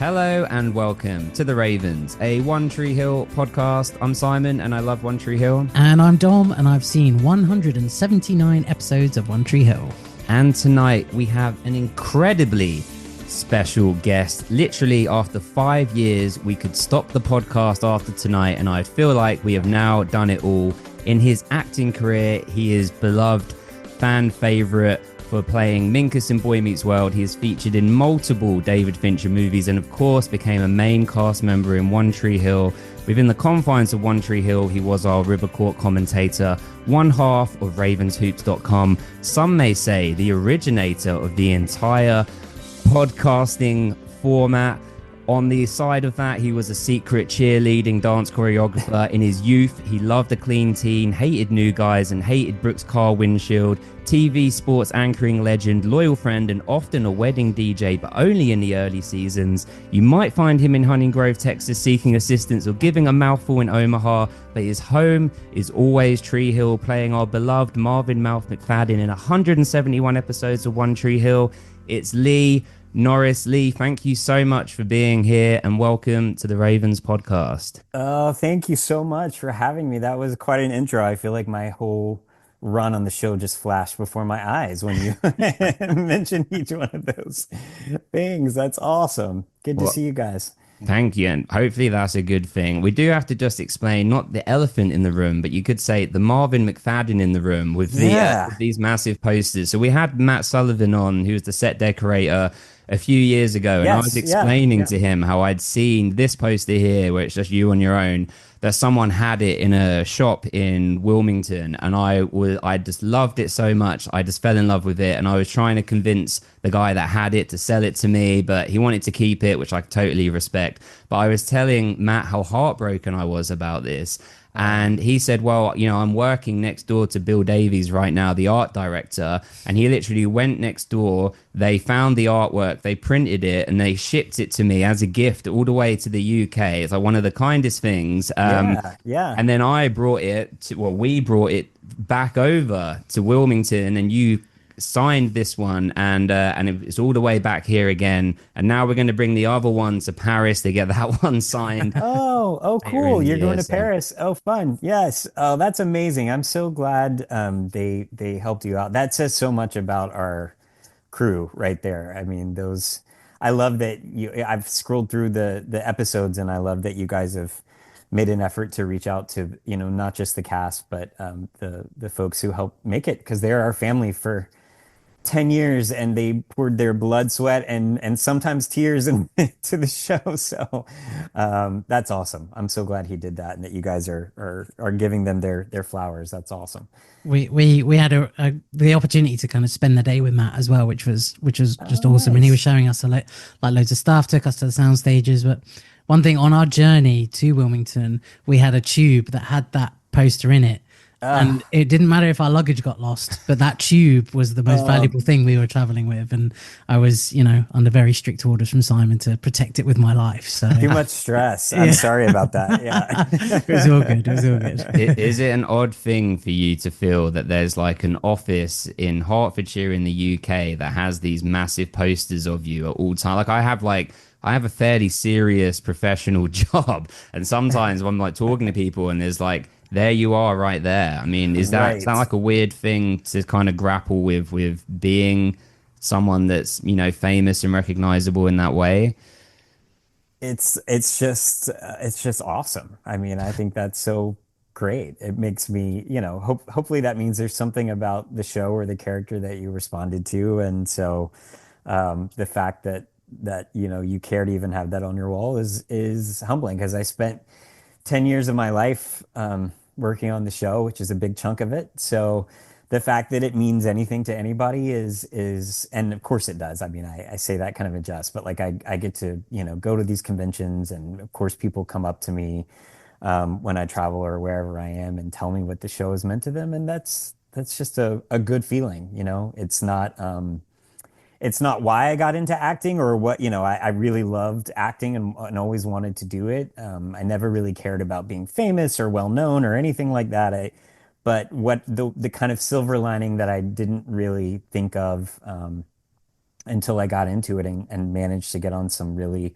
Hello and welcome to The Ravens, a One Tree Hill podcast. I'm Simon and I love One Tree Hill. And I'm Dom and I've seen 179 episodes of One Tree Hill. And tonight we have an incredibly special guest. Literally after 5 years, we could stop the podcast after tonight and I feel like we have now done it all. In his acting career, he is beloved, fan favorite for playing Minkus in Boy Meets World. He is featured in multiple David Fincher movies and of course became a main cast member in One Tree Hill. Within the confines of One Tree Hill, he was our River Court commentator, one half of ravenshoops.com. Some may say the originator of the entire podcasting format. On the side of that, he was a secret cheerleading dance choreographer. In his youth, he loved a clean teen, hated new guys, and hated Brooks' car windshield. TV sports anchoring legend, loyal friend, and often a wedding DJ, but only in the early seasons. You might find him in Hunting Grove, Texas, seeking assistance or giving a mouthful in Omaha, but his home is always Tree Hill, playing our beloved Marvin Mouth McFadden in 171 episodes of One Tree Hill. It's Lee Norris. Lee, thank you so much for being here and welcome to the Ravens podcast. Oh, thank you so much for having me. That was quite an intro. I feel like my whole run on the show just flashed before my eyes when you mentioned each one of those things. That's awesome. Good to see you guys. Thank you, and hopefully that's a good thing. We do have to just explain, not the elephant in the room, but you could say the Marvin McFadden in the room with with these massive posters. So we had Matt Sullivan on, who's the set decorator, a few years ago, and I was explaining to him how I'd seen this poster here, where it's just you on your own, that someone had it in a shop in Wilmington, and I just loved it so much. I just fell in love with it, and I was trying to convince the guy that had it to sell it to me, but he wanted to keep it, which I totally respect. But I was telling Matt how heartbroken I was about this. And he said, well, you know, I'm working next door to Bill Davies right now, the art director. And he literally went next door. They found the artwork, they printed it, and they shipped it to me as a gift all the way to the UK. It's like one of the kindest things. And then we brought it back over to Wilmington, and you signed this one, and it's all the way back here again, and now we're going to bring the other one to Paris to get that one signed. Oh, cool. You're going to Paris. Oh, fun. Yes. Oh, that's amazing. I'm so glad they helped you out. That says so much about our crew right there. I mean, I love that I've scrolled through the episodes, and I love that you guys have made an effort to reach out to, you know, not just the cast, but the folks who helped make it, because they're our family for 10 years and they poured their blood, sweat, and sometimes tears into the show. So that's awesome. I'm so glad he did that and that you guys are giving them their flowers. That's awesome. We had the opportunity to kind of spend the day with Matt as well, which was just awesome. Nice. And he was showing us like loads of stuff, took us to the sound stages. But one thing on our journey to Wilmington, we had a tube that had that poster in it. And it didn't matter if our luggage got lost, but that tube was the most valuable thing we were traveling with. And I was, you know, under very strict orders from Simon to protect it with my life. So too much stress. I'm sorry about that. Yeah. It was all good. It was all good. Is it an odd thing for you to feel that there's like an office in Hertfordshire in the UK that has these massive posters of you at all time? Like I have a fairly serious professional job, and sometimes when I'm like talking to people and there's like, there you are right there. I mean, is that like a weird thing to kind of grapple with being someone that's, you know, famous and recognizable in that way? It's just awesome. I mean, I think that's so great. It makes me, you know, hopefully that means there's something about the show or the character that you responded to. And so the fact that you know, you care to even have that on your wall is humbling, because I spent 10 years of my life working on the show, which is a big chunk of it. So the fact that it means anything to anybody is, and of course it does. I mean, I say that kind of in jest, but like I get to, you know, go to these conventions, and of course people come up to me when I travel or wherever I am and tell me what the show has meant to them. And that's just a good feeling. You know, it's not why I got into acting or what, you know, I really loved acting and always wanted to do it. I never really cared about being famous or well known or anything like that. But what the kind of silver lining that I didn't really think of until I got into it and managed to get on some really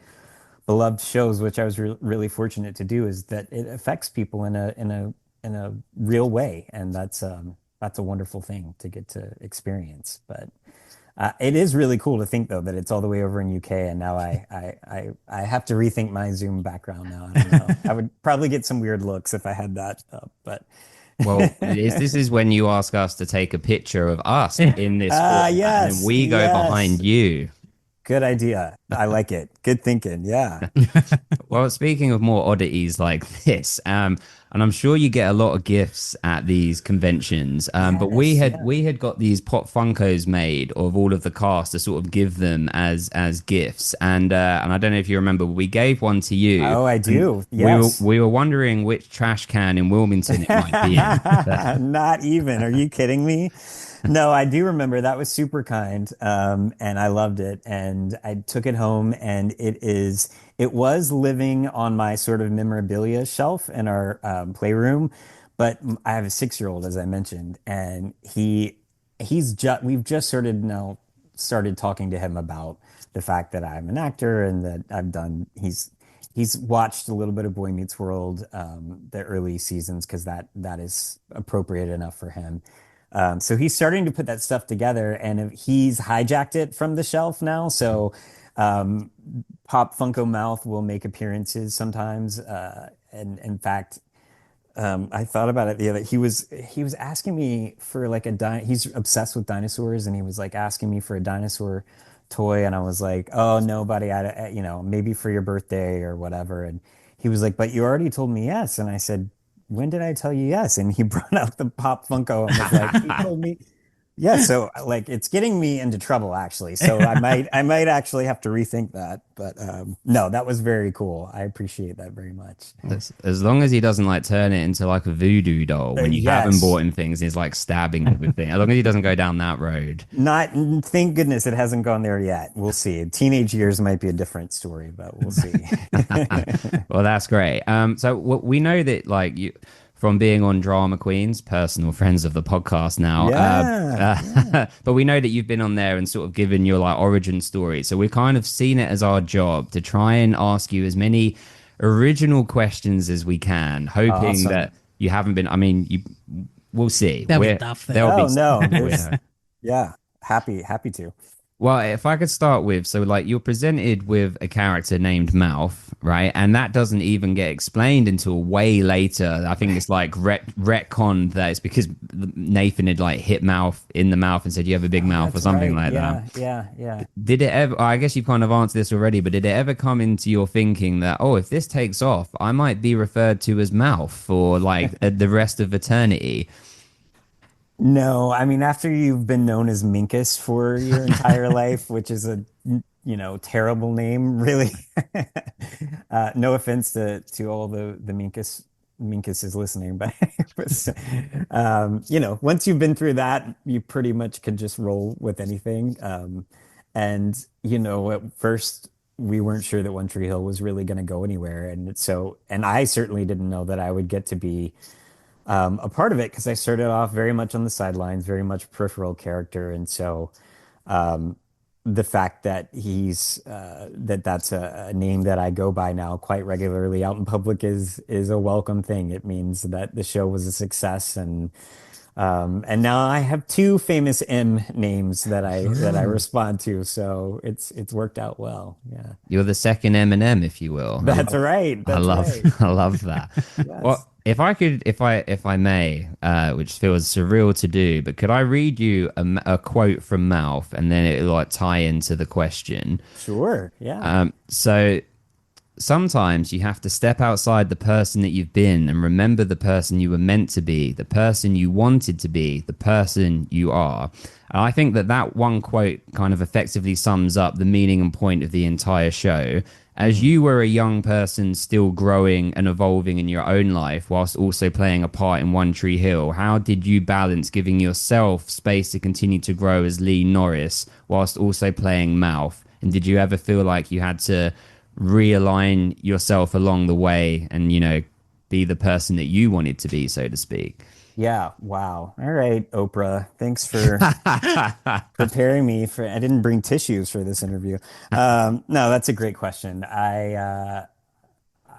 beloved shows, which I was really fortunate to do, is that it affects people in a real way, and that's a wonderful thing to get to experience. But it is really cool to think though that it's all the way over in UK, and now I have to rethink my Zoom background now. I don't know. I would probably get some weird looks if I had that up, but Well, this is when you ask us to take a picture of us in this format, and then yes, we go yes. behind you. Good idea. I like it. Good thinking. Yeah. Well, speaking of more oddities like this, and I'm sure you get a lot of gifts at these conventions, but Yes. Yeah. we had got these pop Funkos made of all of the cast to sort of give them as gifts, and I don't know if you remember, we gave one to you, Oh, I and do. Yes. we were wondering which trash can in Wilmington it might be in. Not even. Are you kidding me? No, I do remember that was super kind. And I loved it. And I took it home and it was living on my sort of memorabilia shelf in our playroom. But I have a 6-year-old, as I mentioned, and we've just sort of now started talking to him about the fact that I'm an actor and that he's watched a little bit of Boy Meets World, the early seasons, because that is appropriate enough for him. So he's starting to put that stuff together, and he's hijacked it from the shelf now. So um, Pop Funko Mouth will make appearances sometimes, and in fact, I thought about it the other. He was asking me for like he's obsessed with dinosaurs, and he was like asking me for a dinosaur toy, and I was like, "Oh no, buddy, maybe for your birthday or whatever." And he was like, "But you already told me yes." And I said, "When did I tell you yes?" And he brought out the Pop Funko and was like, "You told me." Yeah, so like it's getting me into trouble actually. So I might actually have to rethink that. But no, that was very cool. I appreciate that very much. As long as he doesn't like turn it into like a voodoo doll when you haven't Yes. bought him things, he's like stabbing it with things. As long as he doesn't go down that road. Not, thank goodness it hasn't gone there yet. We'll see. Teenage years might be a different story, but we'll see. Well, that's great. So we know that like you from being on Drama Queens, personal friends of the podcast now. Yeah, yeah. But we know that you've been on there and sort of given your like origin story. So we've kind of seen it as our job to try and ask you as many original questions as we can, hoping Awesome. that you haven't been. I mean, we'll see. There'll be stuff There'll there. be. Oh no, yeah, happy to. Well, if I could start with, so like you're presented with a character named Mouth, right? And that doesn't even get explained until way later. I think it's like retconned that it's because Nathan had like hit Mouth in the mouth and said, "You have a big Oh, mouth," or that's something right. like that. Yeah. Did it ever, I guess you've kind of answered this already, but did it ever come into your thinking that, oh, if this takes off, I might be referred to as Mouth for like the rest of eternity? No, I mean, after you've been known as Minkus for your entire life, which is a, terrible name, really. No offense to all the Minkus is listening, but it was, once you've been through that, you pretty much could just roll with anything. And at first we weren't sure that One Tree Hill was really going to go anywhere, and I certainly didn't know that I would get to be a part of it because I started off very much on the sidelines, very much peripheral character, and so the fact that that's a name that I go by now quite regularly out in public is a welcome thing. It means that the show was a success, and now I have two famous M names that I respond to, so it's worked out well. Yeah, You're the second Eminem, if you will. that's right. I That's love right. I love that. Yes. Well, if I could, if I may, which feels surreal to do, but could I read you a quote from Mouth and then it'll like tie into the question? Sure. Yeah. So sometimes you have to step outside the person that you've been and remember the person you were meant to be, the person you wanted to be, the person you are. And I think that one quote kind of effectively sums up the meaning and point of the entire show. As you were a young person still growing and evolving in your own life whilst also playing a part in One Tree Hill, how did you balance giving yourself space to continue to grow as Lee Norris whilst also playing Mouth? And did you ever feel like you had to realign yourself along the way and, be the person that you wanted to be, so to speak? Yeah. Wow. All right, Oprah. Thanks for preparing me for. I didn't bring tissues for this interview. No, that's a great question.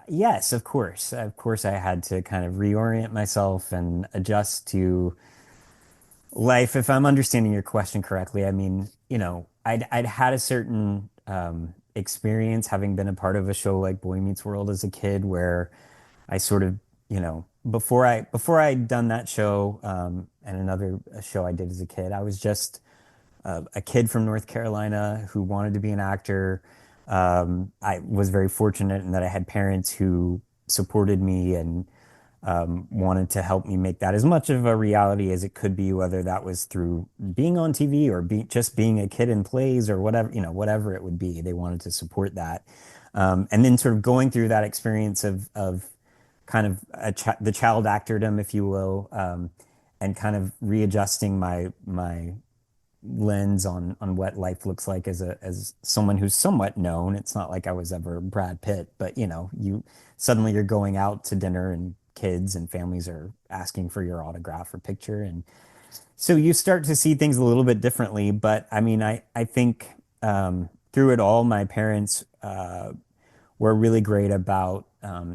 Yes, of course. Of course, I had to kind of reorient myself and adjust to life. If I'm understanding your question correctly, I mean, I'd had a certain experience having been a part of a show like Boy Meets World as a kid, where I sort of, before I'd done that show and another show I did as a kid, I was just a kid from North Carolina who wanted to be an actor. I was very fortunate in that I had parents who supported me and wanted to help me make that as much of a reality as it could be, whether that was through being on TV or just being a kid in plays or whatever, whatever it would be. They wanted to support that. And then sort of going through that experience of kind of the child actordom, if you will, and kind of readjusting my lens on what life looks like as someone who's somewhat known. It's not like I was ever Brad Pitt, but you suddenly you're going out to dinner and kids and families are asking for your autograph or picture, and so you start to see things a little bit differently. But I mean, I think through it all, my parents were really great about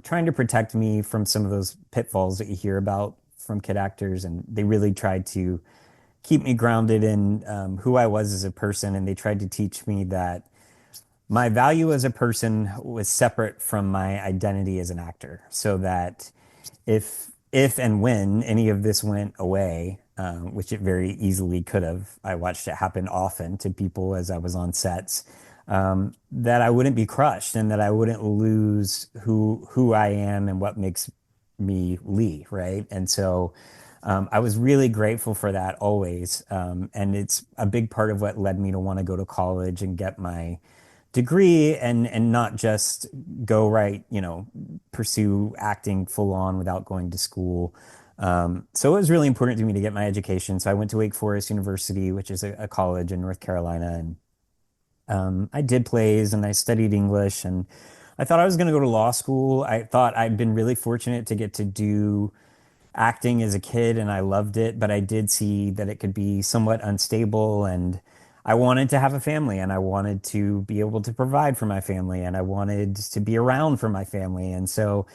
trying to protect me from some of those pitfalls that you hear about from kid actors, and they really tried to keep me grounded in who I was as a person. And they tried to teach me that my value as a person was separate from my identity as an actor. So that if and when any of this went away, which it very easily could have, I watched it happen often to people as I was on sets, that I wouldn't be crushed and that I wouldn't lose who I am and what makes me Lee, right? And so I was really grateful for that always. And it's a big part of what led me to want to go to college and get my degree and not just go right, pursue acting full on without going to school. So it was really important to me to get my education. So I went to Wake Forest University, which is a college in North Carolina, and I did plays and I studied English, and I thought I was going to go to law school. I thought I'd been really fortunate to get to do acting as a kid and I loved it, but I did see that it could be somewhat unstable, and I wanted to have a family and I wanted to be able to provide for my family and I wanted to be around for my family. And so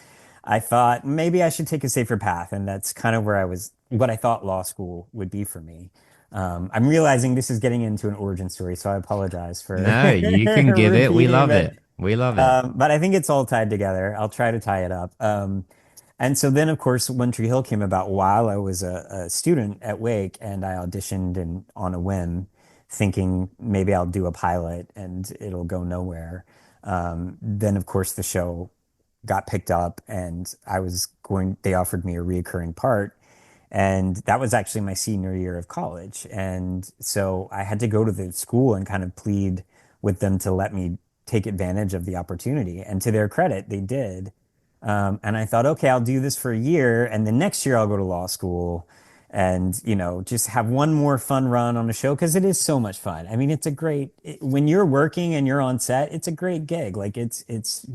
I thought maybe I should take a safer path, and that's kind of where what I thought law school would be for me. I'm realizing this is getting into an origin story, so I apologize for No, you can give it. We repeating, love but it. We love it. but I think it's all tied together. I'll try to tie it up. And so then, of course, One Tree Hill came about while I was a student at Wake, and I auditioned and on a whim, thinking maybe I'll do a pilot and it'll go nowhere. Then, of course, the show got picked up, and they offered me a reoccurring part. And that was actually my senior year of college. And so I had to go to the school and kind of plead with them to let me take advantage of the opportunity. And to their credit, they did. And I thought, okay, I'll do this for a year, and then next year I'll go to law school and, just have one more fun run on the show because it is so much fun. I mean, when you're working and you're on set, it's a great gig. Like it's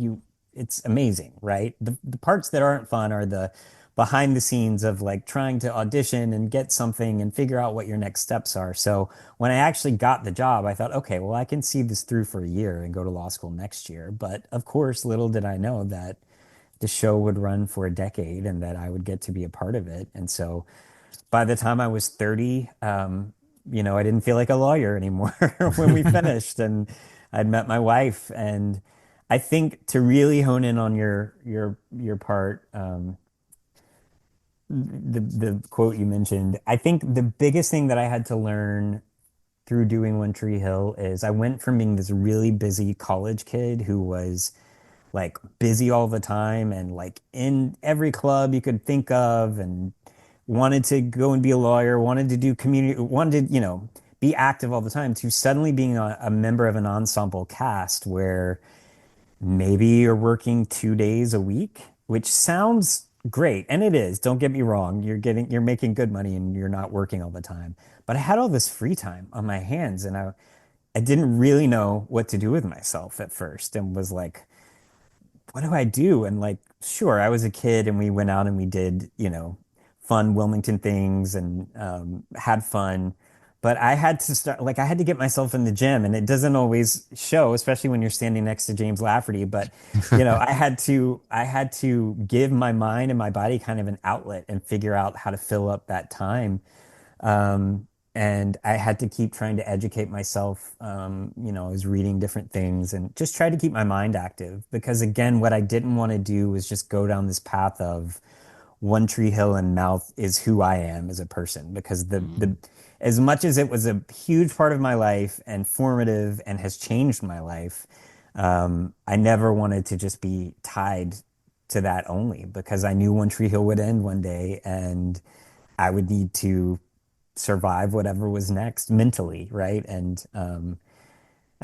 amazing, right? The parts that aren't fun are the behind the scenes of like trying to audition and get something and figure out what your next steps are. So when I actually got the job, I thought, okay, well, I can see this through for a year and go to law school next year. But of course, little did I know that the show would run for a decade and that I would get to be a part of it. And so by the time I was 30, I didn't feel like a lawyer anymore when we finished, and I'd met my wife. And I think to really hone in on your part, the quote you mentioned, I think the biggest thing that I had to learn through doing One Tree Hill is I went from being this really busy college kid who was like busy all the time and like in every club you could think of and wanted to go and be a lawyer, wanted to do community, wanted to, be active all the time, to suddenly being a member of an ensemble cast where maybe you're working 2 days a week, which sounds great. And it is, don't get me wrong. You're making good money and you're not working all the time. But I had all this free time on my hands, and I didn't really know what to do with myself at first, and was like, what do I do? And like, sure, I was a kid and we went out and we did, fun Wilmington things and had fun. But I had to start, like, I had to get myself in the gym, and it doesn't always show, especially when you're standing next to James Lafferty. But, I had to give my mind and my body kind of an outlet and figure out how to fill up that time. Um, and I had to keep trying to educate myself. I was reading different things and just try to keep my mind active because, again, what I didn't want to do was just go down this path of One Tree Hill and mouth is who I am as a person because the as much as it was a huge part of my life and formative and has changed my life, I never wanted to just be tied to that only because I knew One Tree Hill would end one day and I would need to survive whatever was next mentally, right? And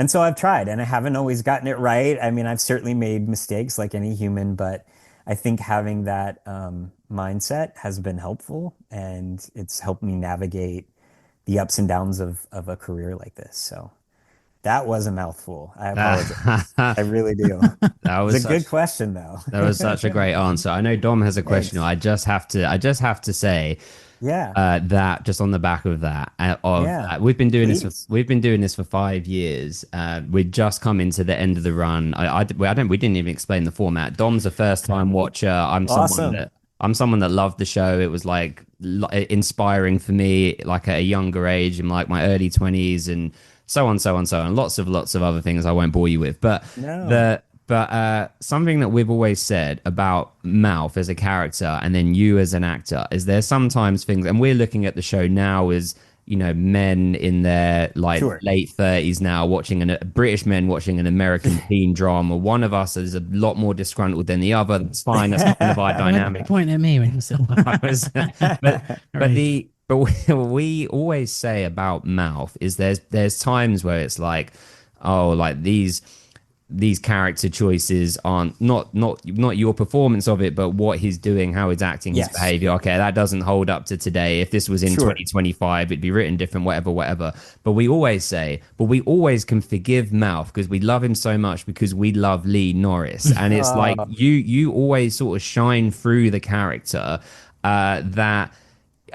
so I've tried and I haven't always gotten it right. I mean, I've certainly made mistakes like any human, but I think having that mindset has been helpful and it's helped me navigate the ups and downs of a career like this. So that was a mouthful. I apologize. I really do. That It's was a good such question though. that was such a great answer. I know Dom has a question. Thanks. I just have to say Yeah. that just on the back of that Yeah. Please. we've been doing this for 5 years. We've just come into the end of the run. We didn't even explain the format. Dom's a first time watcher. Awesome. I'm someone that loved the show. It was like inspiring for me, like at a younger age, in like my early 20s, and so on, so on, so on. Lots of other things I won't bore you with. No. Something that we've always said about Mouth as a character and then you as an actor is there sometimes things, and we're looking at the show now as, men in their like Sure. late 30s now watching British men watching an American teen drama. One of us is a lot more disgruntled than the other. That's fine. That's kind of our dynamic. Point at me when you said I was, but we always say about Mouth is there's times where it's like, oh, like these character choices aren't not your performance of it, but what he's doing, how he's acting, his Yes. behavior. Okay, that doesn't hold up to today. If this was in Sure. 2025, it'd be written different, whatever. But we always say, but we always can forgive Mouth because we love him so much because we love Lee Norris, and it's like Uh, you always sort of shine through the character that.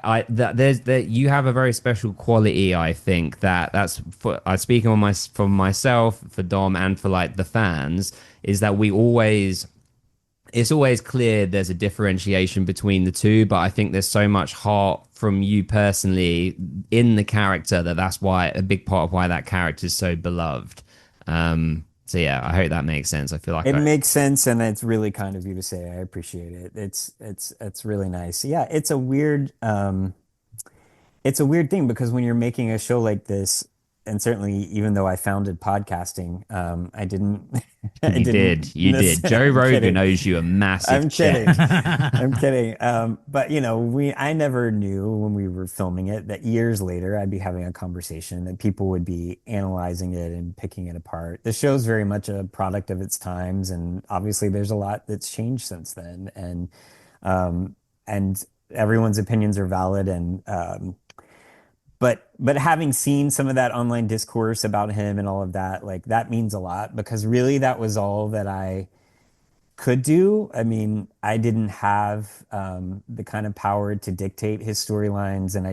That you have a very special quality. I think that's for I speaking on my for myself, for Dom, and for like the fans, is that it's always clear there's a differentiation between the two, but I think there's so much heart from you personally in the character that's why a big part of why that character is so beloved. So yeah, I hope that makes sense. I feel like it makes sense, and it's really kind of you to say. I appreciate it. It's really nice. Yeah, it's a weird thing because when you're making a show like this, and certainly even though I founded podcasting, I didn't I didn't you did. Joe I'm Rogan kidding. owes you a massive I'm check. kidding. I'm kidding. But I never knew when we were filming it that years later I'd be having a conversation that people would be analyzing it and picking it apart. The show's very much a product of its times, and obviously there's a lot that's changed since then. And everyone's opinions are valid. But having seen some of that online discourse about him and all of that, like that means a lot because really that was all that I could do. I mean, I didn't have the kind of power to dictate his storylines, and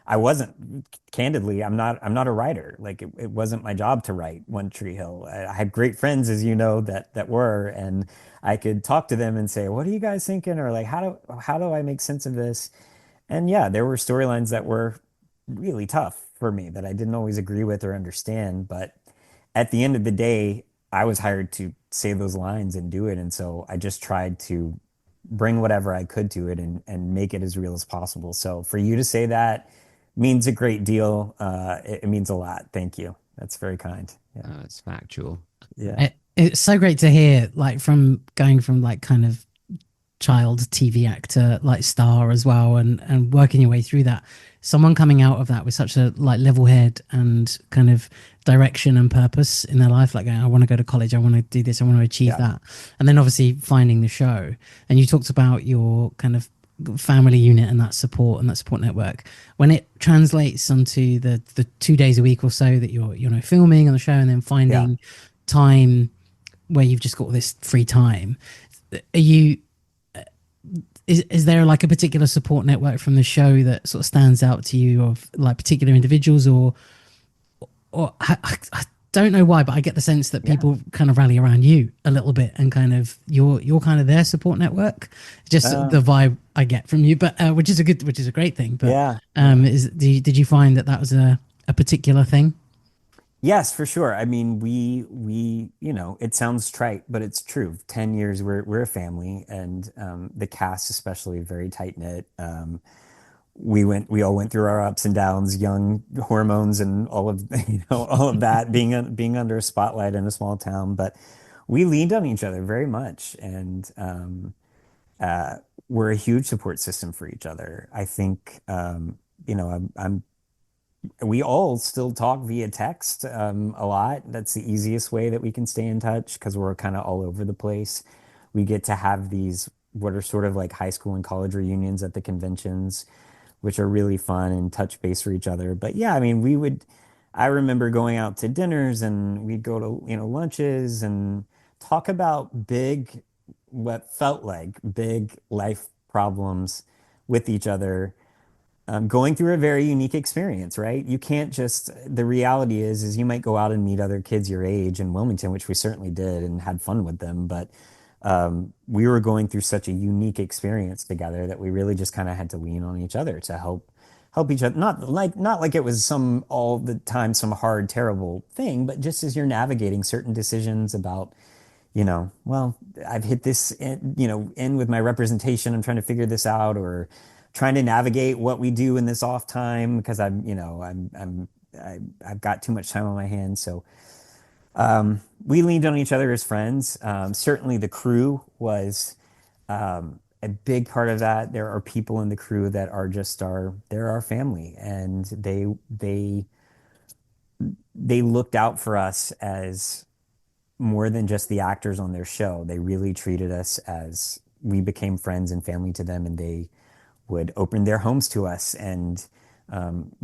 I wasn't, candidly, I'm not a writer. Like it wasn't my job to write One Tree Hill. I had great friends, as you know, that were, and I could talk to them and say, "What are you guys thinking?" Or like, how do I make sense of this? And yeah, there were storylines that were really tough for me that I didn't always agree with or understand. But at the end of the day, I was hired to say those lines and do it. And so I just tried to bring whatever I could to it and make it as real as possible. So for you to say that means a great deal. It means a lot. Thank you. That's very kind. Yeah. It's factual. Yeah. It's so great to hear, like, from going from like kind of child TV actor, like star as well, and working your way through that. Someone coming out of that with such a like level head and kind of direction and purpose in their life, like I want to go to college, I want to do this, I want to achieve that, and then obviously finding the show. And you talked about your kind of family unit and that support network. When it translates onto the 2 days a week or so that you're filming on the show, and then Yeah. finding time where you've just got all this free time, are you is there like a particular support network from the show that sort of stands out to you, of like particular individuals, or I don't know why, but I get the sense that Yeah. people kind of rally around you a little bit, and kind of you're kind of their support network. Just Uh, the vibe I get from you, but which is a great thing. But yeah. Yeah. did you find that that was a particular thing? Yes, for sure. I mean, it sounds trite, but it's true. 10 years, we're a family, and the cast especially very tight knit. We all went through our ups and downs, young hormones and all of, all of that being under a spotlight in a small town, but we leaned on each other very much, and uh, we're a huge support system for each other. I think, I'm we all still talk via text a lot. That's the easiest way that we can stay in touch because we're kind of all over the place. We get to have these what are sort of like high school and college reunions at the conventions, which are really fun and touch base for each other. But yeah, I mean, I remember going out to dinners and we'd go to, lunches and talk about what felt like big life problems with each other, going through a very unique experience, right? You can't just, the reality is you might go out and meet other kids your age in Wilmington, which we certainly did and had fun with them. But we were going through such a unique experience together that we really just kind of had to lean on each other to help each other. Not like it was some all the time, some hard, terrible thing, but just as you're navigating certain decisions about, well, I've hit this, end with my representation. I'm trying to figure this out, or trying to navigate what we do in this off time because I've got too much time on my hands. So we leaned on each other as friends. Certainly, the crew was a big part of that. There are people in the crew that are just they're our family, and they looked out for us as more than just the actors on their show. They really treated us as we became friends and family to them, and they would open their homes to us and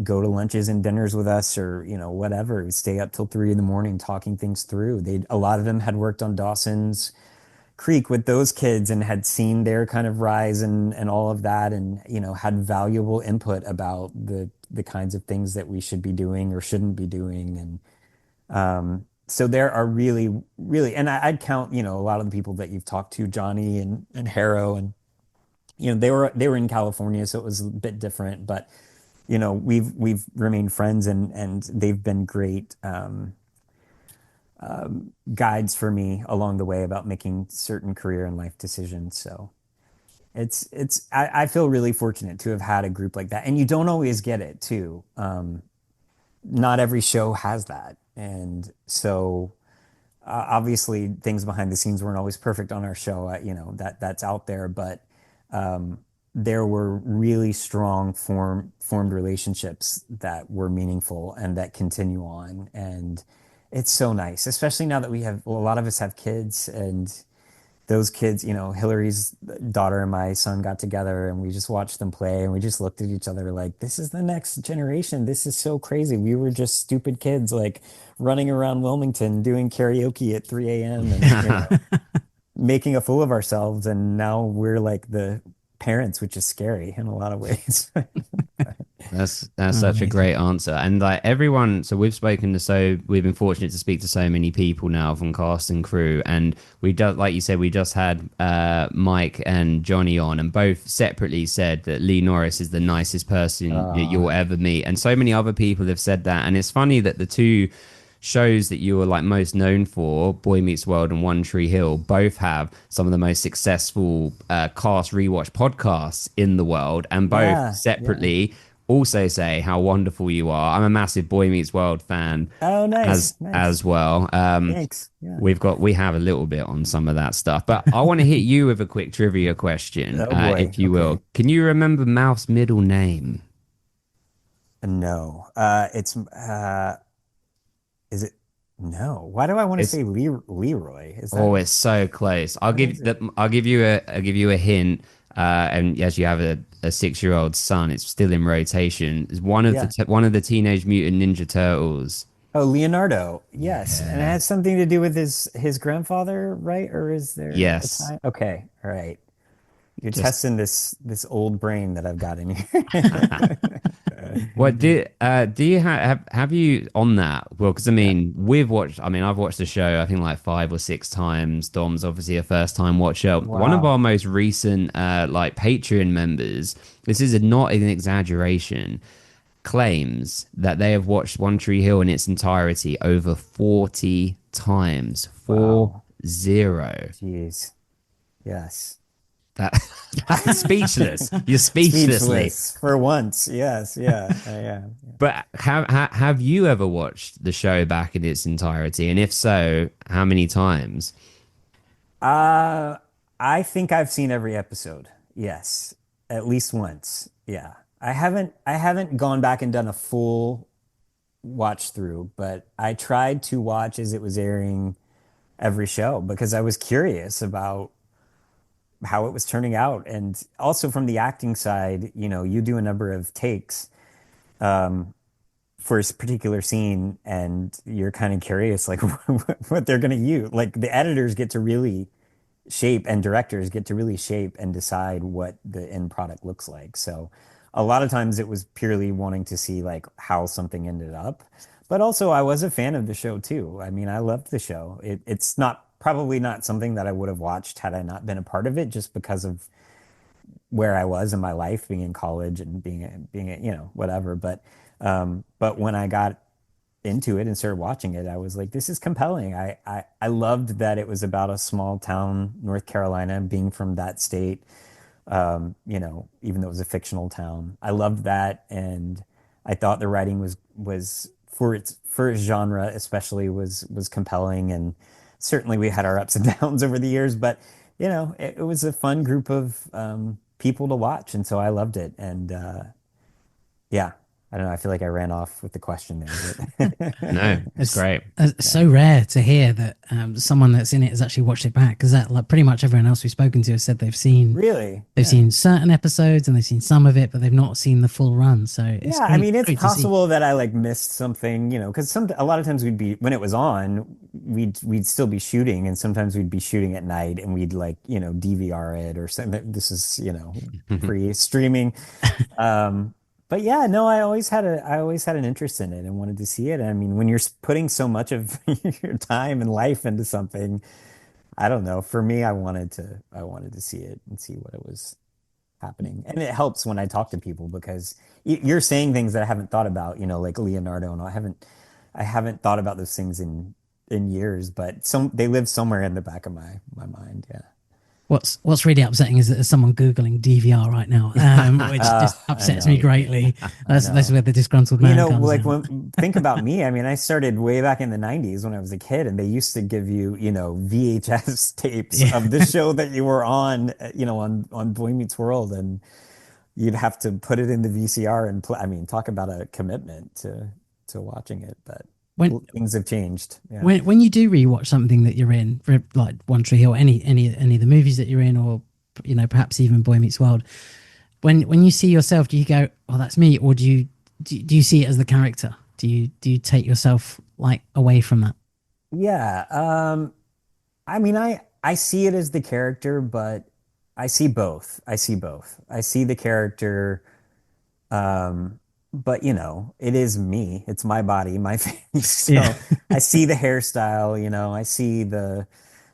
go to lunches and dinners with us, or whatever. Stay up till 3 in the morning talking things through. A lot of them had worked on Dawson's Creek with those kids and had seen their kind of rise and all of that, and had valuable input about the kinds of things that we should be doing or shouldn't be doing. And so there are really, really, and I'd count, a lot of the people that you've talked to, Johnny and Harrow, and they were in California, so it was a bit different. But we've remained friends, and they've been great guides for me along the way about making certain career and life decisions. So I feel really fortunate to have had a group like that, and you don't always get it too. Not every show has that, and so obviously things behind the scenes weren't always perfect on our show. That's out there, but there were really strong formed relationships that were meaningful and that continue on. And it's so nice, especially now that a lot of us have kids, and those kids, Hillary's daughter and my son got together and we just watched them play, and we just looked at each other like, this is the next generation. This is so crazy. We were just stupid kids, like running around Wilmington doing karaoke at 3 a.m. and making a fool of ourselves. And now we're like the parents, which is scary in a lot of ways. That's Oh, such a amazing. great answer. And like everyone, so we've been fortunate to speak to so many people now from cast and crew. And we just, like you said, we just had Mike and Johnny on, and both separately said that Lee Norris is the nicest person that Uh, you'll ever meet. And so many other people have said that. And it's funny that the two shows that you were like most known for, Boy Meets World and One Tree Hill, both have some of the most successful cast rewatch podcasts in the world, and both yeah, yeah. separately also say how wonderful you are. I'm a massive Boy Meets World fan Oh, nice, as nice. well. Thanks. Yeah. We have a little bit on some of that stuff, but I want to hit you with a quick trivia question, Oh boy. if you will. Okay. Can you remember Mouth's middle name? No. Is it? No. Why do I want to It's say Leroy? Is that Oh, it's so close. what is it? I'll give you a hint. And as you have a 6-year-old son, it's still in rotation. It's Yeah. one of the Teenage Mutant Ninja Turtles. Oh, Leonardo. Yes. And it Yeah. has something to do with his grandfather, right? Or is there a Yes. tie? Okay. All right. You're Just testing this old brain that I've got in here. what do you have you on that? Well, because I Yeah. mean, we've watched. I mean, I've watched the show. I think like 5 or 6 times. Dom's obviously a first time watcher. One of Wow. our most recent like Patreon members. This is not an exaggeration. Claims that they have watched One Tree Hill in its entirety over 40 times. Four Wow. zero. Jeez. Yes. That that's speechless. You're speechlessly. Speechless for once. Yes. Yeah. Yeah. But have you ever watched the show back in its entirety? And if so, how many times? Uh, I think I've seen every episode. Yes, at least once. Yeah. I haven't gone back and done a full watch through, but I tried to watch as it was airing every show because I was curious about how it was turning out. And also from the acting side, you do a number of takes for a particular scene and you're kind of curious like what they're going to use. Like the editors get to really shape and directors get to really shape and decide what the end product looks like. So a lot of times it was purely wanting to see like how something ended up. But also I was a fan of the show too. I mean, I loved the show. It's not probably not something that I would have watched had I not been a part of it just because of where I was in my life, being in college and being whatever. But when I got into it and started watching it, I was like, this is compelling. I loved that it was about a small town, North Carolina, being from that state, even though it was a fictional town. I loved that, and I thought the writing was for its genre, especially was compelling. And certainly we had our ups and downs over the years, but it was a fun group of people to watch, and so I loved it. And yeah, I don't know. I feel like I ran off with the question there, No, but it's It's, great. it's so rare to hear that someone that's in it has actually watched it back, because that, like, pretty much everyone else we've spoken to has said really, they've yeah. seen certain episodes and they've seen some of it, but they've not seen the full run. So it's Yeah, I mean, it's great to see. possible that I like missed something, because a lot of times we'd be when it was on, we'd still be shooting, and sometimes we'd be shooting at night, and we'd like DVR it or something. This is pre-streaming, but yeah, no, I always had an interest in it and wanted to see it. I mean, when you're putting so much of your time and life into something, I don't know. For me, I wanted to see it and see what it was happening. And it helps when I talk to people because you're saying things that I haven't thought about, like Leonardo, and I haven't thought about those things in years, but they live somewhere in the back of my mind. Yeah. What's really upsetting is that there's someone Googling DVR right now, which just I upsets me know. greatly. I That's know. where the disgruntled man comes Like in. think about me. I mean, I started way back in the 90s when I was a kid, and they used to give you, VHS tapes Yeah. of the show that you were on, on Boy Meets World, and you'd have to put it in the VCR and play. I mean, talk about a commitment to watching it, but When things have changed. Yeah. when you do rewatch something that you're in, like One Tree Hill, any of the movies that you're in, or perhaps even Boy Meets World, when you see yourself, do you go, "Oh, that's me," or do you see it as the character? Do you take yourself like away from that? Yeah. I mean, I see it as the character, but I see both. I see both. I see the character. But it is me. It's my body, my face. Yeah. So I see the hairstyle,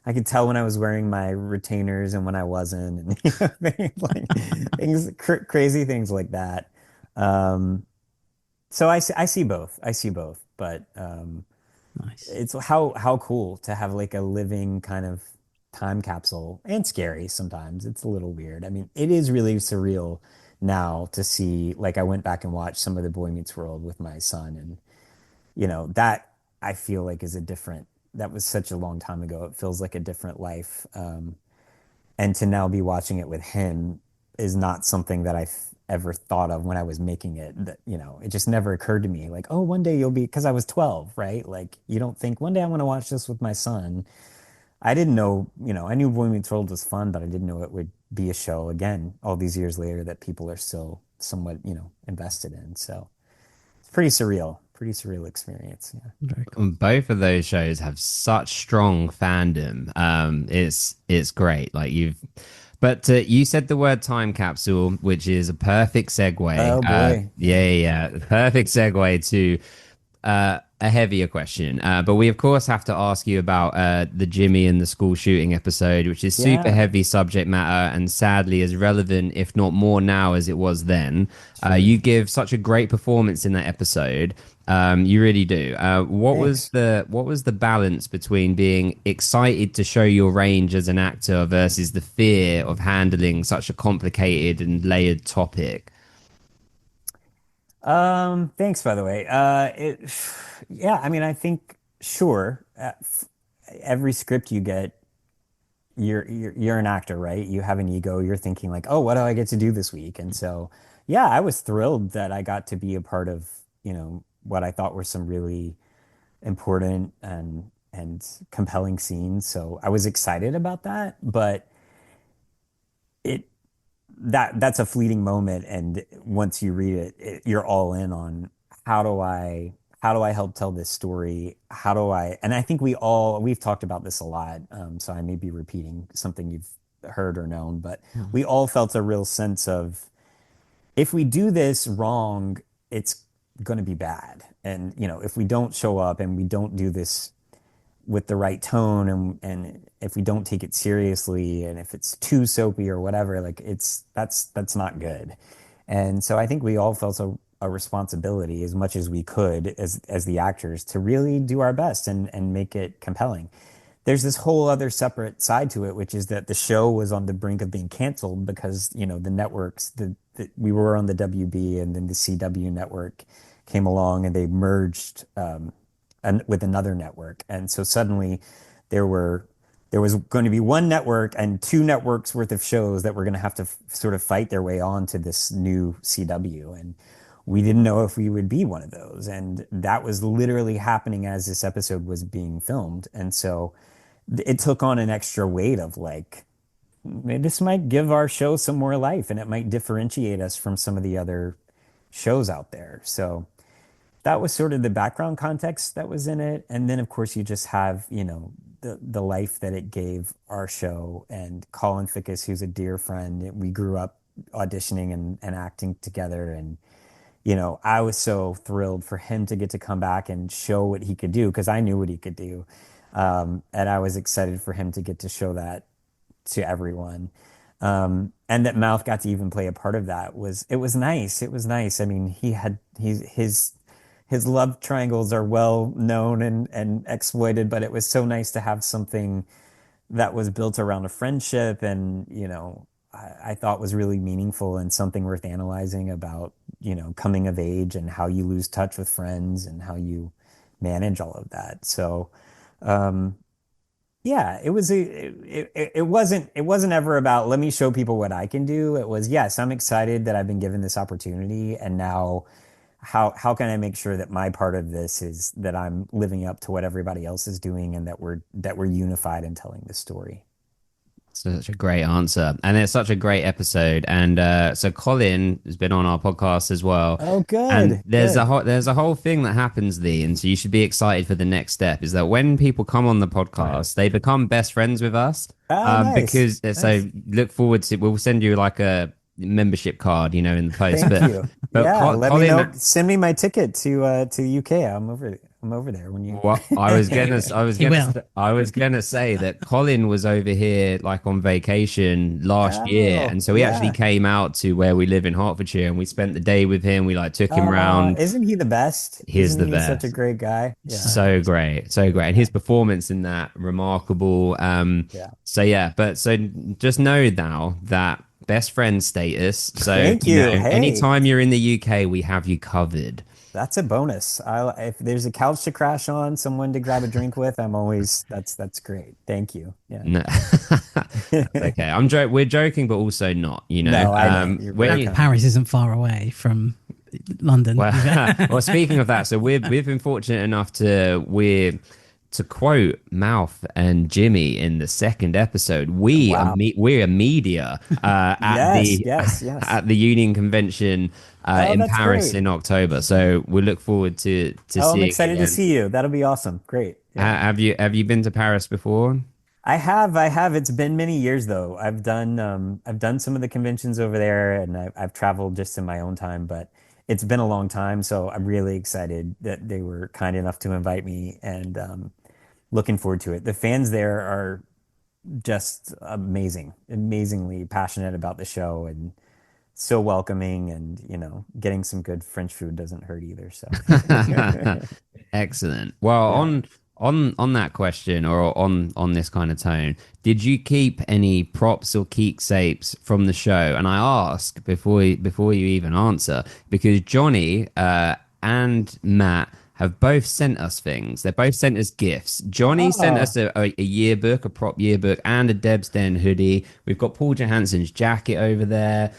I could tell when I was wearing my retainers and when I wasn't, and crazy things like that. Um, so I see both. I see both, but Nice. it's how cool to have like a living kind of time capsule, and scary sometimes. It's a little weird. I mean, it is really surreal now to see, like, I went back and watched some of the Boy Meets World with my son, and that I feel like is a different, that was such a long time ago. It feels like a different life. And to now be watching it with him is not something that I ever thought of when I was making it. That, it just never occurred to me like, oh, one day you'll be, because I was 12, right? Like, you don't think one day I want to watch this with my son. I didn't know, I knew Boy Meets World was fun, but I didn't know it would be a show again all these years later that people are still somewhat, invested in. So it's pretty surreal experience. Yeah. Very cool. Both of those shows have such strong fandom. It's great. Like you've But you said the word time capsule, which is a perfect segue. Oh boy. Perfect segue to a heavier question. But we, of course, have to ask you about the Jimmy and the school shooting episode, which is super Yeah, heavy subject matter and sadly as relevant, if not more now, as it was then. sure. You give such a great performance in that episode. You really do. Thanks. What was the balance between being excited to show your range as an actor versus the fear of handling such a complicated and layered topic? Thanks, by the way. Yeah, I mean, I think sure. Every script you get, you're an actor, right? You have an ego. You're thinking like, oh, what do I get to do this week? And so, yeah, I was thrilled that I got to be a part of, what I thought were some really important and compelling scenes. So I was excited about that, but it that's a fleeting moment, and once you read it, you're all in on how do I how do I help tell this story? How do I? And I think we've talked about this a lot, so I may be repeating something you've heard or known, but we all felt a real sense of if we do this wrong, it's going to be bad. And if we don't show up and we don't do this with the right tone, and if we don't take it seriously, and if it's too soapy or whatever, like that's not good. And so I think we all felt a responsibility as much as we could as the actors to really do our best and make it compelling. There's this whole other separate side to it, which is that the show was on the brink of being canceled because, the networks, we were on the WB, and then the CW network came along and they merged and with another network. And so suddenly there were there was going to be one network and two networks worth of shows that were going to have to sort of fight their way on to this new CW. And we didn't know if we would be one of those. And that was literally happening as this episode was being filmed. And so it took on an extra weight of like, this might give our show some more life and it might differentiate us from some of the other shows out there. So that was sort of the background context that was in it. And then, of course, you just have, the life that it gave our show, and Colin Fickus, who's a dear friend. We grew up auditioning and acting together. And, I was so thrilled for him to get to come back and show what he could do because I knew what he could do. And I was excited for him to get to show that to everyone. And that Mouth got to even play a part of that it was nice. It was nice. I mean, his love triangles are well known and exploited, but it was so nice to have something that was built around a friendship and, I thought was really meaningful and something worth analyzing about, coming of age and how you lose touch with friends and how you manage all of that. So, yeah, it wasn't ever about let me show people what I can do. It was, yes, I'm excited that I've been given this opportunity, and now how can I make sure that my part of this is that I'm living up to what everybody else is doing and that we're unified in telling this story. Such a great answer, and it's such a great episode. And so Colin has been on our podcast as well. Oh, And good, there's a good. whole thing that happens, Lee, and so you should be excited for the next step. Is that when people come on the podcast, they become best friends with us. Oh, nice, Because so nice. look forward to. We'll send you like a membership card, in the post. Thank you. But Yeah, let me know. Colin. Send me my ticket to UK. I'm over there when you. What He will. I was gonna say that Colin was over here like on vacation last year, Oh, and so he actually yeah. came out to where we live in Hertfordshire, and we spent the day with him. We like took him round. Isn't he the best? He's Isn't the he such a best, great guy? Yeah. so great, so great, and his performance in that remarkable. Yeah. So yeah, but so just know now that best friend status. So Thank you. Hey, anytime you're in the UK, we have you covered. that's a bonus. If there's a couch to crash on, someone to grab a drink with, I'm always that's great. Thank you. Yeah. No, that's okay. We're joking, but also not. No, I know. You're When very And you, kind. Paris isn't far away from London. well, well, speaking of that, so we've been fortunate enough to quote Mouth and Jimmy in the second episode. Wow. We're a media at Yes, the yes, yes. at the Union Convention Oh, in that's Paris great. in October. So we look forward to Oh, I'm seeing excited to again. see you. That'll be awesome. Great. Yeah. Have you been to Paris before? I have. It's been many years though. I've done some of the conventions over there, and I've traveled just in my own time, but it's been a long time, so I'm really excited that they were kind enough to invite me, and looking forward to it. The fans there are just amazing, amazingly passionate about the show, and so welcoming, and getting some good French food doesn't hurt either. So Excellent. Well, yeah. on that question, or on this kind of tone, did you keep any props or keepsakes from the show? And I ask before you even answer, because Johnny and Matt have both sent us things. They both sent us gifts. Johnny sent Oh, us a yearbook, a prop yearbook, and a Deb's Den hoodie. We've got Paul Johansson's jacket over there.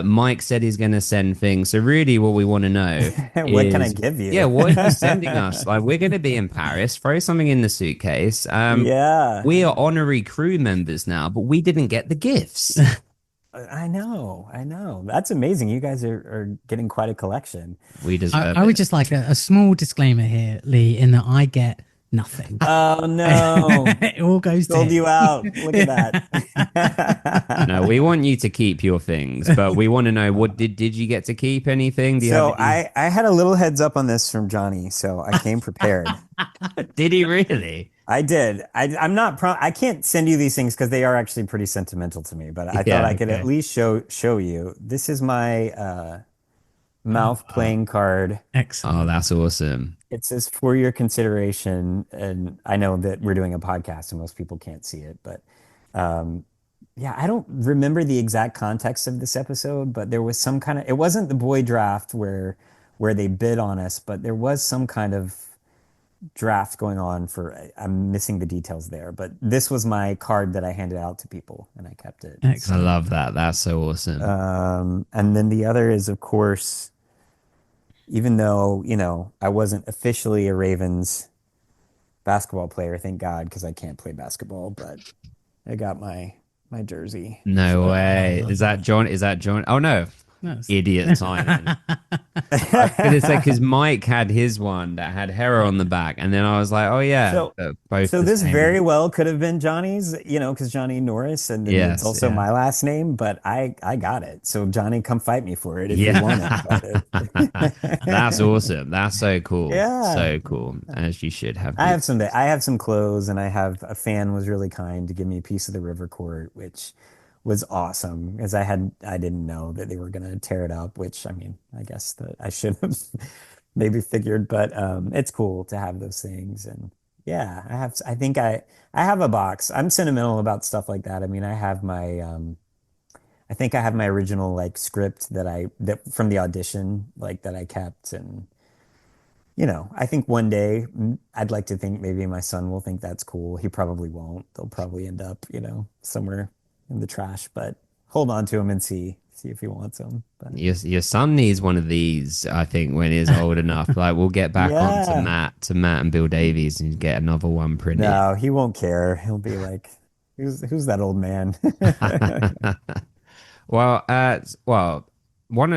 Mike said he's going to send things. So really, what we want to know what can I is, give yeah, you? what are you sending us? Like, we're going to be in Paris. Throw something in the suitcase. Yeah. We are honorary crew members now, but we didn't get the gifts. I know, I know. That's amazing. You guys are getting quite a collection. We I, deserve I would it. just like a small disclaimer here, Lee, in that I get nothing. Oh no. It all goes to Sold you out. Look at him. No, that. we want you to keep your things, but we want to know, what did you get to keep anything? Do you have So any? I had a little heads up on this from Johnny, so I came prepared. Did he really? I did. I'm not I can't send you these things because they are actually pretty sentimental to me, but I thought Yeah, I could at okay. least show you. This is my Oh, mouth wow. playing card. Oh, Excellent. that's awesome. It says for your consideration, and I know that we're doing a podcast and most people can't see it, but um, yeah, I don't remember the exact context of this episode, but there was some kind of, it wasn't the boy draft where they bid on us, but there was some kind of draft going on for, I'm missing the details there, but this was my card that I handed out to people and I kept it. I Excellent. love that. That's so awesome. And then the other is, of course, even though, I wasn't officially a Ravens basketball player, thank God, because I can't play basketball, but I got my jersey. No So Oh, way. Is that lovely. John? Is that John? Oh no. That's Idiot timing. I was gonna say, because Mike had his one that had Hera on the back, and then I was like, oh yeah, so both so the this same very one. well could have been Johnny's, because Johnny Norris, and then it's Yes, also yeah. my last name, but I got it. So Johnny, come fight me for it if you want it. Yeah. That's awesome. That's so cool. Yeah. So cool. As you should have I been. have some clothes, and I have a fan was really kind to give me a piece of the river court, which was awesome because I didn't know that they were gonna tear it up, which I mean, I guess that I should have maybe figured, but it's cool to have those things. And yeah, I think I have a box. I'm sentimental about stuff like that. I mean, I think I have my original like script that from the audition, like that I kept. And I think one day, I'd like to think maybe my son will think that's cool. He probably won't. They'll probably end up, somewhere in the trash, but hold on to him and see if he wants them. But Your son needs one of these, I think, when he's old enough. Like, we'll get back on yeah, To Matt and Bill Davies, and get another one printed. no, he won't care. He'll be like, who's that old man? Well,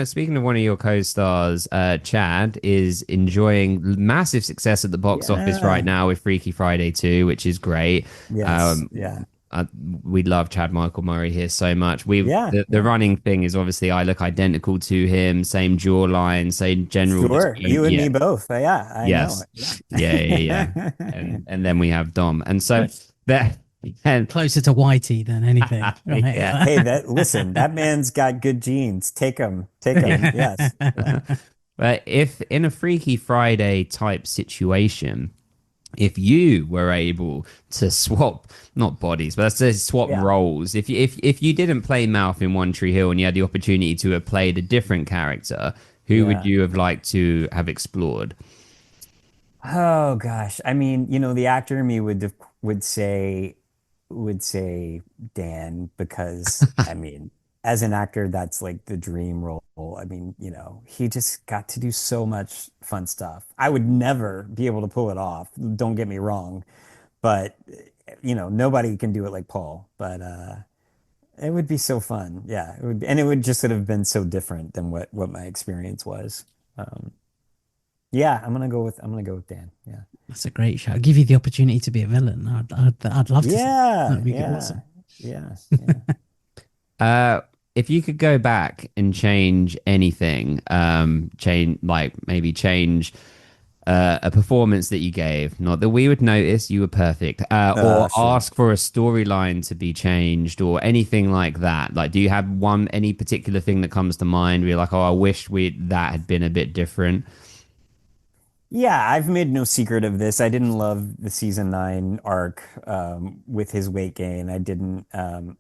speaking of one of your co-stars, Chad is enjoying massive success at the box office right Yeah. now with Freaky Friday 2, which is great. Yes. Um, Yeah. uh, we love Chad Michael Murray here so much. Yeah. The Yeah. running thing is, obviously, I look identical to him, same jawline, same general Sure. dispute. You and Yeah, me both. Yeah, I know. yes, yeah. Yeah. And then we have Dom, and so that and closer to Whitey than anything. yeah. Hey, listen, that man's got good genes. Take him. Take him. Yeah. Yes. Yeah. But if in a Freaky Friday type situation, if you were able to swap, not bodies, but let's say swap Yeah. roles, if you didn't play Mouth in One Tree Hill and you had the opportunity to have played a different character, who would Yeah. you have liked to have explored? Oh gosh. I mean, the actor in me would say Dan, because I mean, as an actor, that's like the dream role. I mean, he just got to do so much fun stuff. I would never be able to pull it off. Don't get me wrong, but nobody can do it like Paul. But it would be so fun. Yeah, it would just sort of been so different than what my experience was. Um, Yeah, I'm gonna go with Dan. Yeah. That's a great show. I'll give you the opportunity to be a villain. I'd love to see that. Yeah, That'd be yeah, awesome. yeah, yeah. Uh, if you could go back and change anything, change like maybe change a performance that you gave, not that we would notice you were perfect, or Sure. ask for a storyline to be changed or anything like that. Like, do you have any particular thing that comes to mind where you're like, oh, I wish that had been a bit different? Yeah, I've made no secret of this. I didn't love the season 9 arc with his weight gain. I didn't.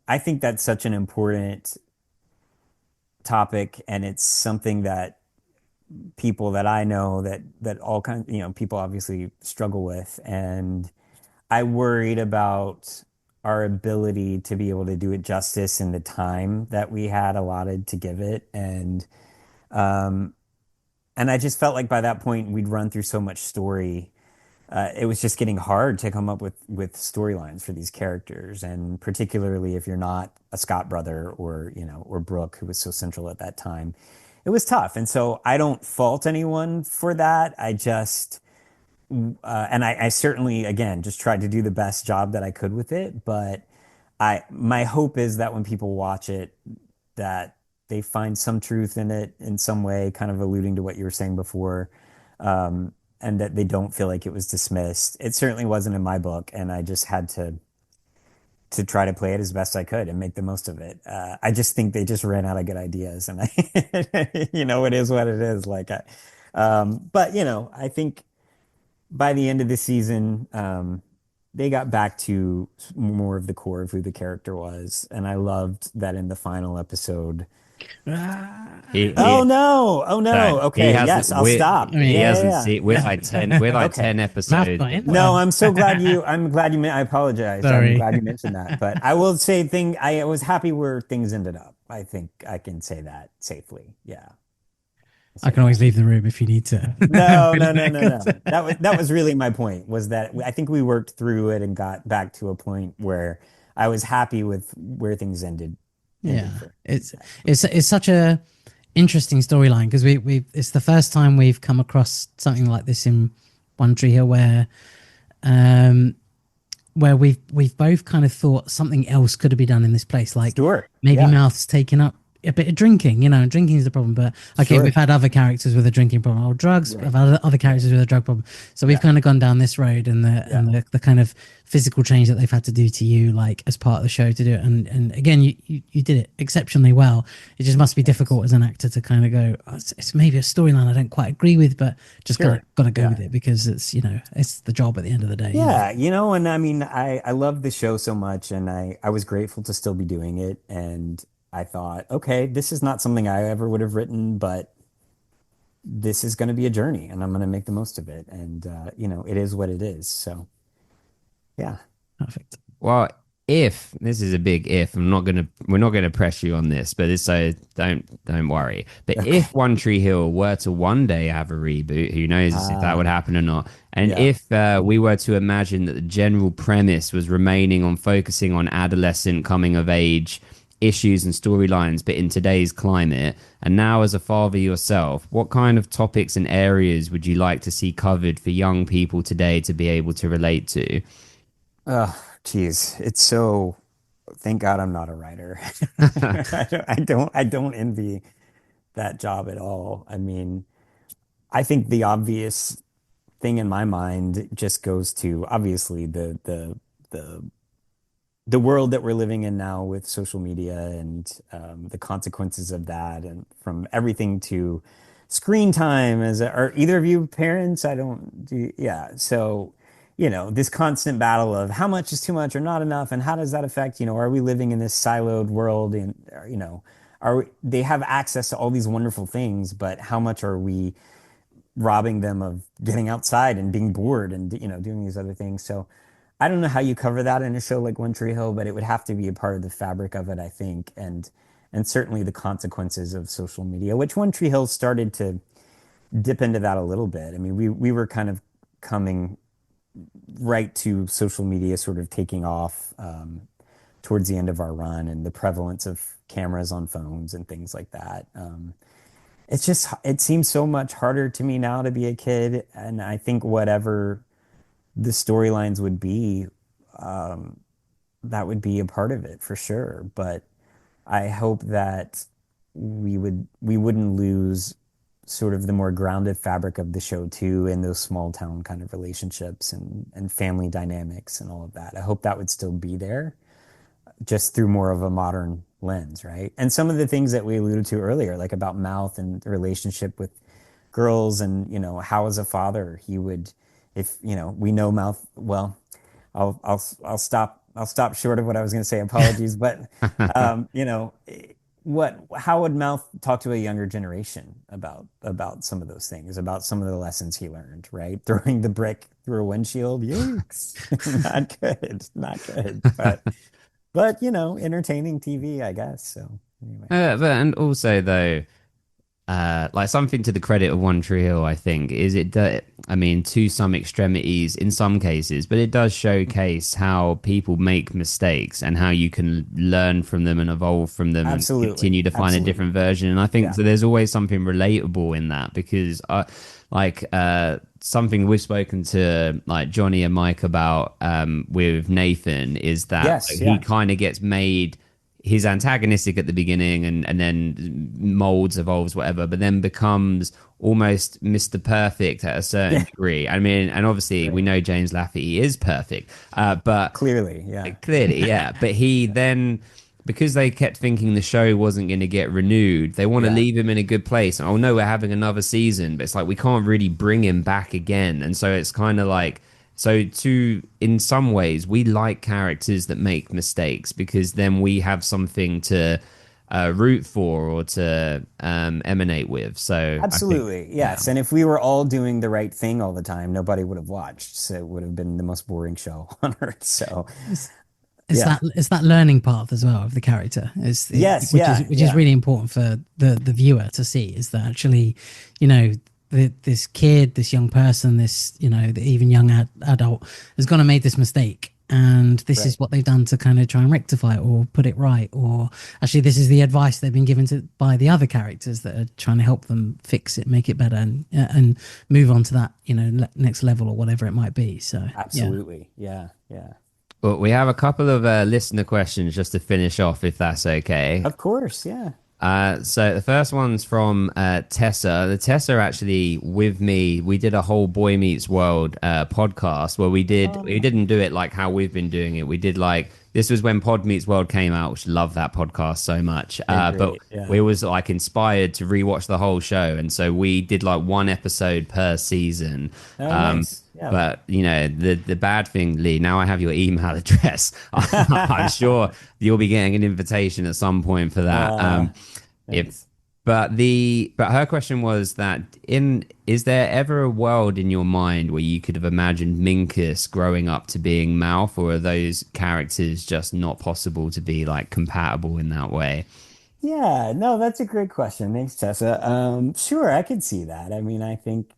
I think that's such an important topic, and it's something that people that I know that all kinds, people obviously struggle with, and I worried about our ability to be able to do it justice in the time that we had allotted to give it, and I just felt like by that point we'd run through so much story. It was just getting hard to come up with storylines for these characters, and particularly if you're not a Scott brother or or Brooke, who was so central at that time, it was tough. And so I don't fault anyone for that. I just and I certainly again just tried to do the best job that I could with it. But my hope is that when people watch it, that they find some truth in it in some way, kind of alluding to what you were saying before, and that they don't feel like it was dismissed. It certainly wasn't in my book, and I just had to try to play it as best I could and make the most of it. I just think they just ran out of good ideas, and it is what it is. But I think by the end of the season, they got back to more of the core of who the character was, and I loved that in the final episode. He Oh he no! Oh so no! he Okay, yes, hasn't I'll I stop. he mean, Yeah, hasn't yeah, seen yeah. we're like Okay. 10 Math episodes got in No, there. I'm so glad you. I'm glad you. I apologize. I'm Sorry. glad you mentioned that. But I will say, I was happy where things ended up. I think I can say that safely. Yeah, I'll I say can always that. leave the room if you need to. No, no, no, no, no. That was really my point. Was that I think we worked through it and got back to a point where I was happy with where things ended Yeah, for. it's Yeah. it's such a interesting storyline because we it's the first time we've come across something like this in One Tree Hill um where we've both kind of thought something else could have been done in this place, like Sure. maybe Yeah. Mouth's taken up a bit of drinking, and drinking is the problem. But okay, we've Sure. had other characters with a drinking problem, or drugs. We've Right. had other characters with a drug problem. So we've Yeah. kind of gone down this road, and Yeah. the kind of physical change that they've had to do to you, like as part of the show, to do it. And again, you did it exceptionally well. It just must be difficult as an actor to kind of go, oh, it's maybe a storyline I don't quite agree with, but just Sure. gotta go with Yeah. it because it's the job at the end of the day. Yeah, and I mean, I love the show so much, and I was grateful to still be doing it. And I thought, okay, this is not something I ever would have written, but this is going to be a journey, and I'm going to make the most of it. And it is what it is. So yeah, Perfect. Well, if this is a big if, we're not gonna press you on this, but it's so don't worry. But if okay, One Tree Hill were to one day have a reboot, who knows if that would uh, happen or not? And yeah, if we were to imagine that the general premise was remaining on focusing on adolescent coming of age issues and storylines, but in today's climate, and now as a father yourself, what kind of topics and areas would you like to see covered for young people today to be able to relate to? geez, it's so. Thank God I'm not a writer. I don't envy that job at all. I mean, I think the obvious thing in my mind just goes to obviously the the world that we're living in now with social media and the consequences of that, and from everything to screen time. Are either of you parents? I don't do. Yeah, so this constant battle of how much is too much or not enough, and how does that affect? Are we living in this siloed world? And they have access to all these wonderful things, but how much are we robbing them of getting outside and being bored and doing these other things? So I don't know how you cover that in a show like One Tree Hill, but it would have to be a part of the fabric of it, I think, and certainly the consequences of social media, which One Tree Hill started to dip into that a little bit. I mean, we were kind of coming right to social media sort of taking off towards the end of our run, and the prevalence of cameras on phones and things like that. it seems so much harder to me now to be a kid, and I think whatever the storylines would be, that would be a part of it for sure. But I hope that we wouldn't lose sort of the more grounded fabric of the show too, in those small town kind of relationships and family dynamics and all of that. I hope that would still be there, just through more of a modern lens, right? And some of the things that we alluded to earlier, like about Mouth and the relationship with girls, and how as a father he would, if we know Mouth well. I'll stop short of what I was going to say. Apologies, but how would Mouth talk to a younger generation about some of those things, about some of the lessons he learned, right? Throwing the brick through a windshield, yikes, not good, not good. But entertaining TV, I guess. So anyway. And also though, like something to the credit of One Tree Hill, I think, is I mean, to some extremities in some cases, but it does showcase how people make mistakes and how you can learn from them and evolve from them and Absolutely. continue to find a different version. And I think Yeah. that there's always something relatable in that because something we've spoken to like Johnny and Mike about with Nathan is that Yes. he Yeah. kind of gets made he's antagonistic at the beginning and then molds, evolves, whatever, but then becomes almost Mr. Perfect at a certain Yeah. degree. I mean, and obviously we Right. know James Lafferty is perfect, but Clearly. Yeah. clearly, yeah. But he then, because they kept thinking the show wasn't going to get renewed, they want to Yeah. leave him in a good place. Oh no, we're having another season, but it's like we can't really bring him back again. And so it's kind of like, in some ways, we like characters that make mistakes because then we have something to root for or to emanate with. So I think, Absolutely. yeah. Yes. And if we were all doing the right thing all the time, nobody would have watched. So it would have been the most boring show on earth. So It's, yeah. it's that learning path as well of the character, Yes. which is Yeah. which is Yeah. really important for the viewer to see. Is that actually, you know, this kid, this young person, this the even young adult has gone and made this mistake, and this Right. is what they've done to kind of try and rectify it or put it right, or actually this is the advice they've been given to by the other characters that are trying to help them fix it, make it better, and move on to that next level or whatever it might be. So yeah. Absolutely. Yeah. Yeah. But we have a couple of listener questions just to finish off, if that's okay. Of course. Yeah. So the first one's from Tessa. The Tessa actually with me. We did a whole Boy Meets World podcast where we didn't do it like how we've been doing it. We did like this was when Pod Meets World came out, which love that podcast so much. But Great. Yeah. we was like inspired to rewatch the whole show, and so we did like one episode per season. Oh, nice. Yeah. But the bad thing, Lee. Now I have your email address. I'm sure you'll be getting an invitation at some point for that. Thanks. But her question was that is there ever a world in your mind where you could have imagined Minkus growing up to being Mouth, or are those characters just not possible to be like compatible in that way? Yeah, no, that's a great question. Thanks, Tessa. Sure, I could see that. I mean, I think,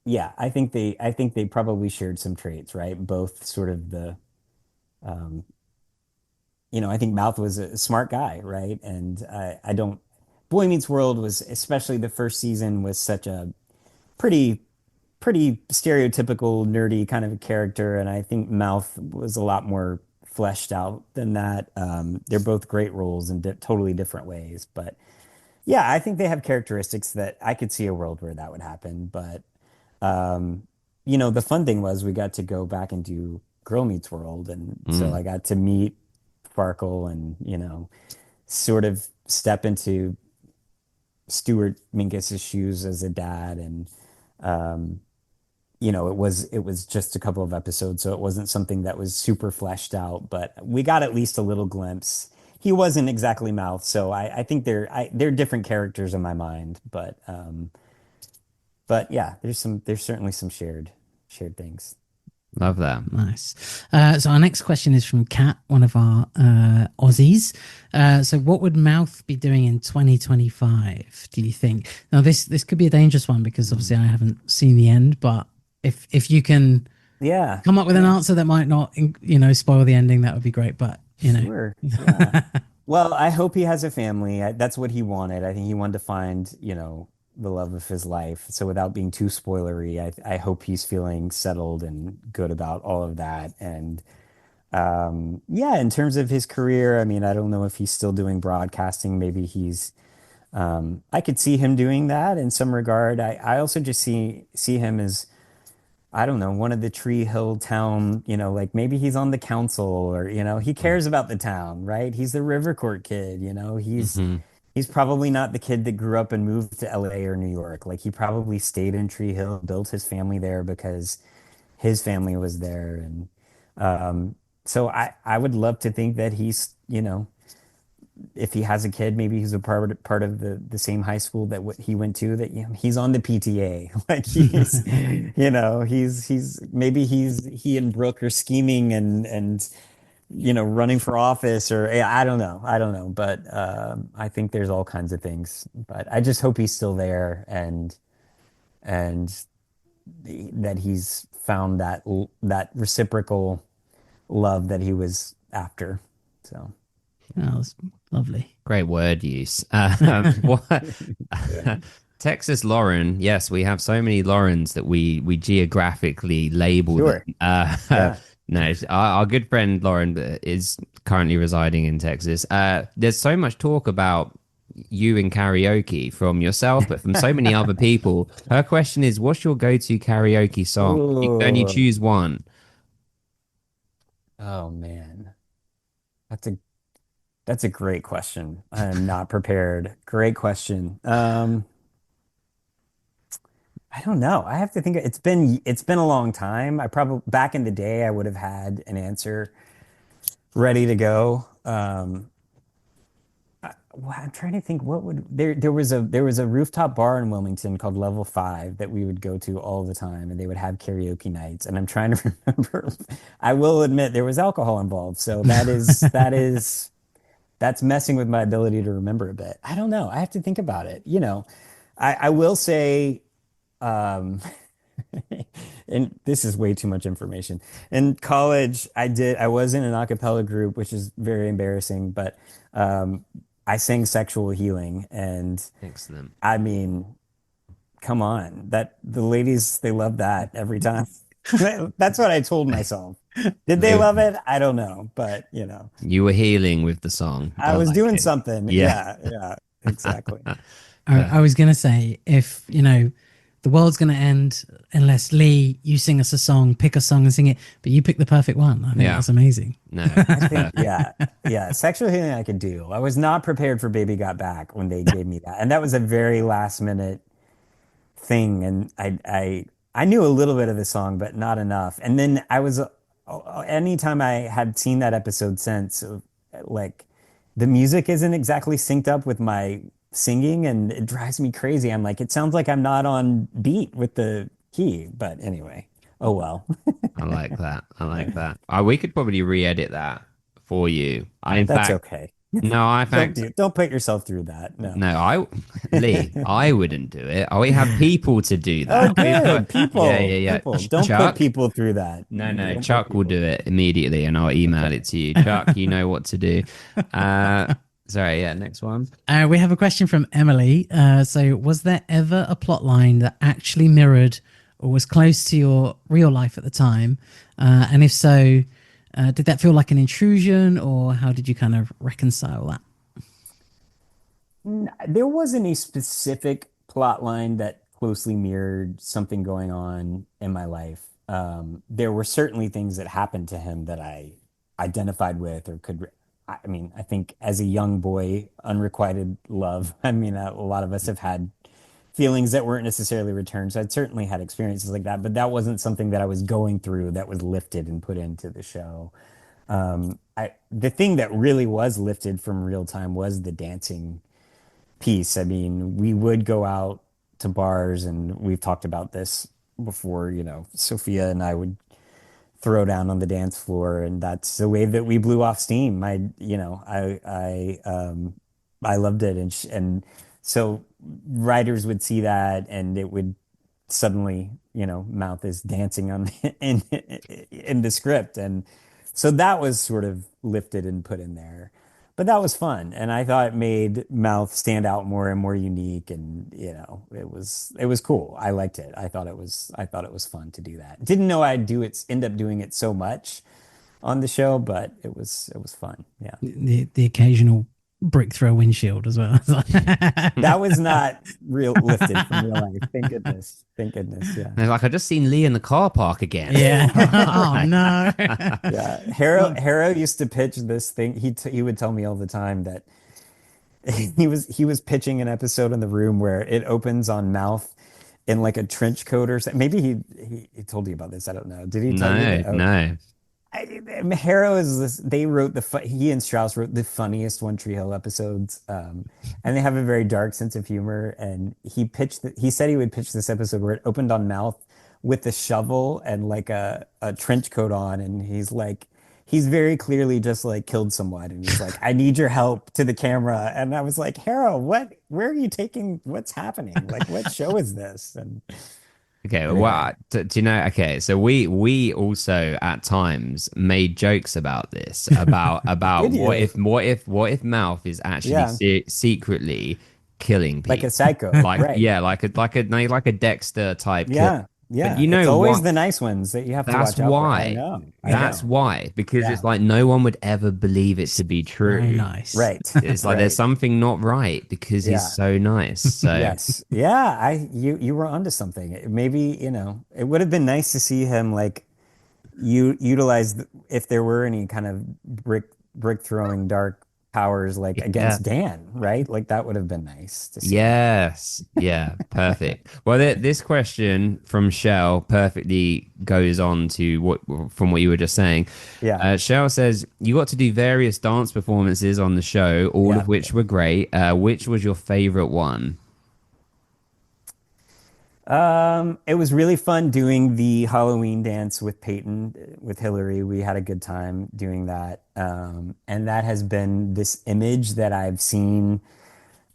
yeah, I think they probably shared some traits, right? Both sort of um, I think Mouth was a smart guy, right? And I don't, Boy Meets World was, especially the first season, was such a pretty, pretty stereotypical nerdy kind of a character. And I think Mouth was a lot more fleshed out than that. They're both great roles in totally different ways. But yeah, I think they have characteristics that I could see a world where that would happen. But the fun thing was we got to go back and do Girl Meets World, and so Mm. I got to meet Farkle and sort of step into Stuart Minkus's shoes as a dad, and um, it was just a couple of episodes, so it wasn't something that was super fleshed out, but we got at least a little glimpse. He wasn't exactly Mouth, so I think they're different characters in my mind, but yeah, there's certainly some shared things. Love that. Nice. So our next question is from Kat, one of our Aussies. So what would Mouth be doing in 2025, do you think? Now this could be a dangerous one because obviously I haven't seen the end, but if you can Yeah, come up with an answer that might not spoil the ending, that would be great. But sure. Yeah. Well, I hope he has a family. That's what he wanted. I think he wanted to find, the love of his life. So without being too spoilery, I hope he's feeling settled and good about all of that. And yeah, in terms of his career, I mean, I don't know if he's still doing broadcasting. Maybe I could see him doing that in some regard. I also just see him as, I don't know, one of the Tree Hill town, like maybe he's on the council or, he cares about the town, right? He's the River Court kid, Mm-hmm. he's probably not the kid that grew up and moved to LA or New York. Like he probably stayed in Tree Hill, built his family there because his family was there. And so I would love to think that he's, if he has a kid, maybe he's a part of the same high school that what he went to, that he's on the PTA. Like he's maybe he and Brooke are scheming and running for office, or yeah, I don't know, but I think there's all kinds of things. But I just hope he's still there and that he's found that reciprocal love that he was after. So. That was lovely. Great word use. What? Texas Lauren. Yes, we have so many Laurens that we geographically label them. Sure. Yeah. No, our good friend Lauren is currently residing in Texas. There's so much talk about you in karaoke from yourself, but from so many other people. Her question is, what's your go-to karaoke song? You can only Ooh. choose one. Oh man. That's a that's a great question. I am not prepared. Great question. I don't know. I have to think. It's been a long time. I probably back in the day I would have had an answer ready to go. Well, I'm trying to think what would there was a rooftop bar in Wilmington called Level 5 that we would go to all the time, and they would have karaoke nights. And I'm trying to remember. I will admit there was alcohol involved, so that's messing with my ability to remember a bit. I don't know. I have to think about it. I will say, um, and this is way too much information. In college, I was in an a cappella group, which is very embarrassing, but I sang Sexual Healing. And Excellent. I mean, come on, that the ladies, they love that every time. That's what I told myself. Did they love it? I don't know, but You were healing with the song. I I was like doing it. something. Yeah. Yeah, yeah, exactly. I was gonna say, if the world's gonna end unless Lee, you sing us a song, pick a song and sing it, but you pick the perfect one. I think Yeah. that's amazing. No, I it's think, perfect. yeah, yeah, Sexual Healing I could do. I was not prepared for Baby Got Back when they gave me that, and that was a very last minute thing. And I knew a little bit of the song, but not enough. And then anytime I had seen that episode since, like the music isn't exactly synced up with my singing, and it drives me crazy. I'm like, it sounds like I'm not on beat with the key. But anyway, oh well. I like that. I like that. We could probably re-edit that for you. In That's fact, okay. no, I in fact, Don't put yourself through that. No. no, Lee, I wouldn't do it. We have people to do Oh, that. We've got, good. yeah, People, yeah, yeah. people. Don't put Chuck, people through that. no, no, Don't put Chuck will people. do it immediately, and I'll email Okay. it to you. Chuck, you know what to do. Uh, sorry, yeah, next one. We have a question from Emily. So, was there ever a plot line that actually mirrored or was close to your real life at the time? And if so, did that feel like an intrusion, or how did you kind of reconcile that? There wasn't a specific plot line that closely mirrored something going on in my life. There were certainly things that happened to him that I identified with or could. I mean, I think as a young boy, unrequited love. I mean, a lot of us have had feelings that weren't necessarily returned. So I'd certainly had experiences like that, but that wasn't something that I was going through that was lifted and put into the show. The thing that really was lifted from real time was the dancing piece. I mean, we would go out to bars, and we've talked about this before, Sophia and I would throw down on the dance floor, and that's the way that we blew off steam. I loved it. And so writers would see that, and it would suddenly, mouth is dancing on in the script. And so that was sort of lifted and put in there. but that was fun, and I thought it made Mouth stand out more and more unique, and it was cool. I liked it. I thought it was fun to do that. Didn't know I'd do it, end up doing it so much on the show, but it was fun. Yeah. The occasional brick through a windshield as well. That was not real lifted from real life. Thank goodness. Thank goodness. Yeah. They're like, I just seen Lee in the car park again. Yeah. Oh Like, no. Yeah. Harrow used to pitch this thing. He would tell me all the time that he was pitching an episode in the room where it opens on Mouth in like a trench coat or something. Maybe he told you about this. I don't know. Did he tell you no, that? Oh, no. Harrow is this. They wrote he and Strauss wrote the funniest One Tree Hill episodes, and they have a very dark sense of humor. And he said he would pitch this episode where it opened on Mouth with a shovel and like a trench coat on, and he's very clearly just like killed someone, and he's like, I need your help to the camera. And I was like, Harrow, where are you taking? What's happening? Like, what show is this? And Okay, but anyway, well, do you know? Okay, so we also at times made jokes about this, about did you? what if Mouth is actually Yeah, secretly killing like a people, psycho, like right? yeah, like a Dexter type kill. Yeah, But yeah. you It's know always what? the nice ones that you have to That's watch out for. I why. know. I That's know. why. Because it's Yeah. like no one would ever believe it to be Very true. nice. Right. It's like there's Right. something not right because he's Yeah. so nice. So Yes. Yeah. You were onto something. Maybe, it would have been nice to see him like you utilize if there were any kind of brick throwing dark powers like yeah. against Dan, right? Like that would have been nice to see. Yes. Yeah. Perfect. Well, this question from Shell perfectly goes on to what you were just saying. Yeah. Shell says you got to do various dance performances on the show, all Yeah. of which were great. Which was your favorite one? It was really fun doing the Halloween dance with Peyton, with Hillary. We had a good time doing that. And that has been this image that I've seen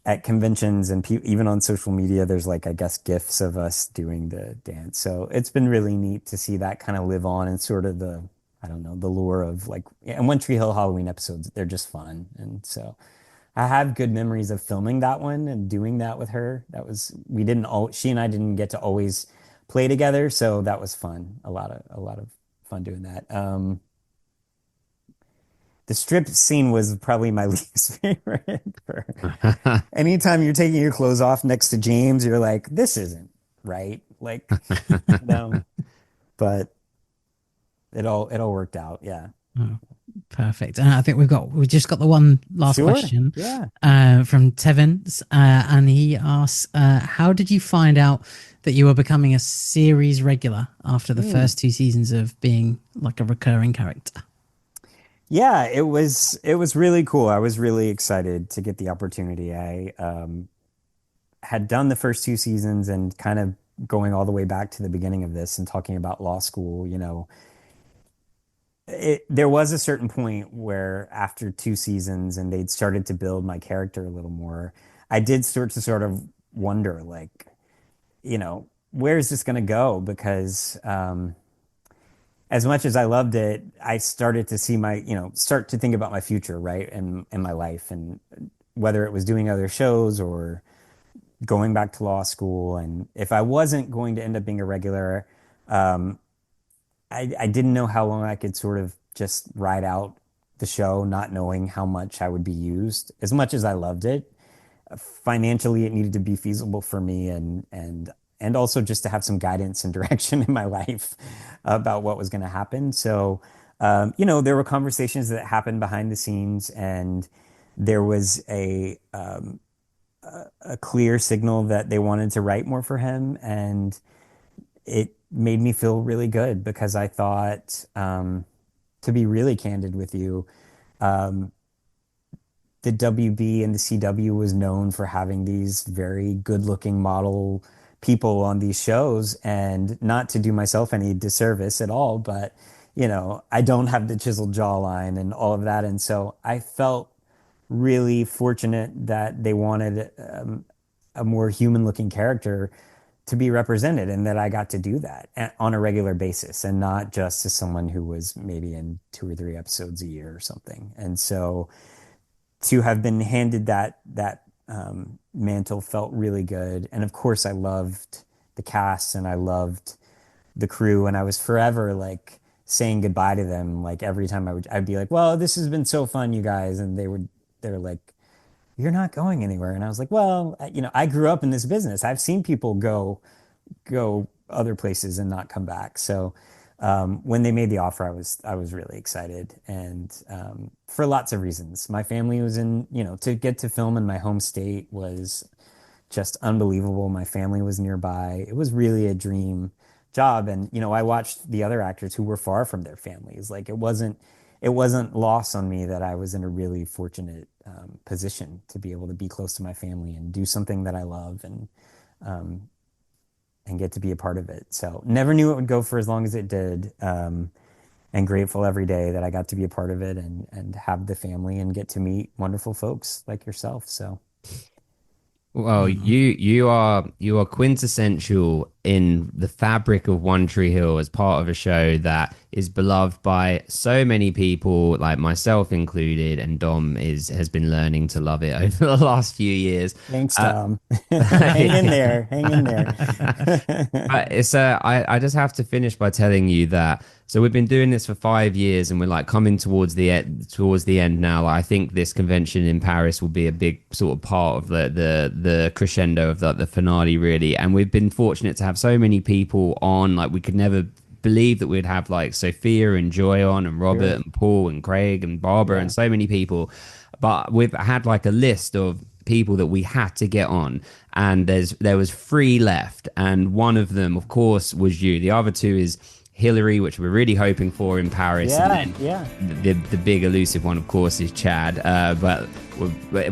at conventions and even on social media. There's like, I guess, GIFs of us doing the dance. So it's been really neat to see that kind of live on and sort of I don't know, the lure of like, and One Tree Hill Halloween episodes, they're just fun. And so I have good memories of filming that one and doing that with her. We didn't all, she and I didn't get to always play together, so that was fun. A lot of fun doing that. The strip scene was probably my least favorite. Anytime you're taking your clothes off next to James, you're like, this isn't right. Like, no, but it all worked out. Yeah. Oh, perfect. And I think we just got the one last Sure. question Yeah. from Tevin, and he asks, "How did you find out that you were becoming a series regular after the first two seasons of being like a recurring character?" Yeah, it was really cool. I was really excited to get the opportunity. I had done the first two seasons and kind of going all the way back to the beginning of this and talking about law school, there was a certain point where after two seasons and they'd started to build my character a little more, I did start to sort of wonder like, where is this going to go? Because as much as I loved it, I started to see start to think about my future, right? And my life and whether it was doing other shows or going back to law school. And if I wasn't going to end up being a regular, I didn't know how long I could sort of just ride out the show, not knowing how much I would be used. As much as I loved it, financially, it needed to be feasible for me, and also just to have some guidance and direction in my life about what was going to happen. So, there were conversations that happened behind the scenes, and there was a clear signal that they wanted to write more for him, and it made me feel really good because I thought, to be really candid with you, the WB and the CW was known for having these very good-looking model people on these shows, and not to do myself any disservice at all, but I don't have the chiseled jawline and all of that, and so I felt really fortunate that they wanted a more human-looking character to be represented, and that I got to do that on a regular basis and not just as someone who was maybe in two or three episodes a year or something. And so to have been handed that mantle felt really good. And of course, I loved the cast and I loved the crew, and I was forever like saying goodbye to them. Like every time I'd be like, "Well, this has been so fun, you guys," and they're like, "You're not going anywhere." And I was like, "Well, I grew up in this business. I've seen people go other places and not come back." So when they made the offer, I was really excited, and for lots of reasons. My family was to get to film in my home state was just unbelievable. My family was nearby. It was really a dream job, and I watched the other actors who were far from their families. Like it wasn't lost on me that I was in a really fortunate position to be able to be close to my family and do something that I love, and get to be a part of it. So never knew it would go for as long as it did. And grateful every day that I got to be a part of it and have the family and get to meet wonderful folks like yourself. So Well, you are quintessential in the fabric of One Tree Hill as part of a show that is beloved by so many people, like myself included, and Dom has been learning to love it over the last few years. thanks, Tom. Hang in there. Hang in there. I just have to finish by telling you that. So we've been doing this for 5 years, and we're like coming towards the end now. Like, I think this convention in Paris will be a big sort of part of the crescendo of the finale, really. And we've been fortunate to have so many people on. Like, we could never believe that we'd have like Sophia and Joy on, and Robert Sure. and Paul and Craig and Barbara and so many people. But we've had like a list of people that we had to get on, and there was 3 left, and one of them, of course, was you. The other 2 is Hillary, which we're really hoping for in Paris. Yeah, And then yeah. the big elusive one, of course, is Chad. But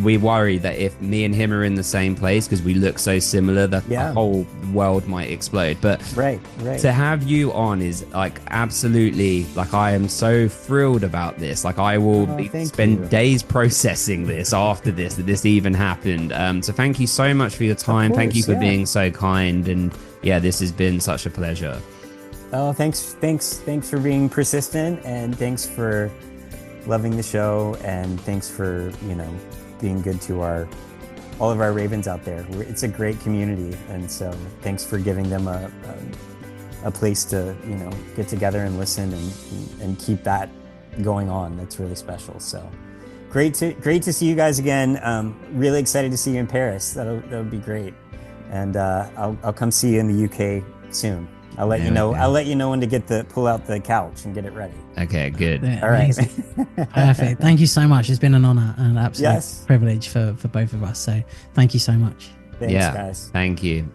we worry that if me and him are in the same place, because we look so similar, that the whole world might explode. But Right. to have you on is like absolutely, like, I am so thrilled about this. Like, I will spend days processing this after this, that this even happened. So thank you so much for your time. Thank you for being so kind. And yeah, this has been such a pleasure. Oh, thanks for being persistent, and thanks for loving the show, and thanks for, being good to all of our Ravens out there. It's a great community, and so thanks for giving them a place to, get together and listen and keep that going on. That's really special. So great to see you guys again. Really excited to see you in Paris. That'll be great. And I'll come see you in the UK soon. I'll let you know. I'll let you know when to pull out the couch and get it ready. Okay, good. Yeah, All right. Perfect. Thank you so much. It's been an honor and an absolute Yes. privilege for both of us. So thank you so much. Thanks, guys. Thank you.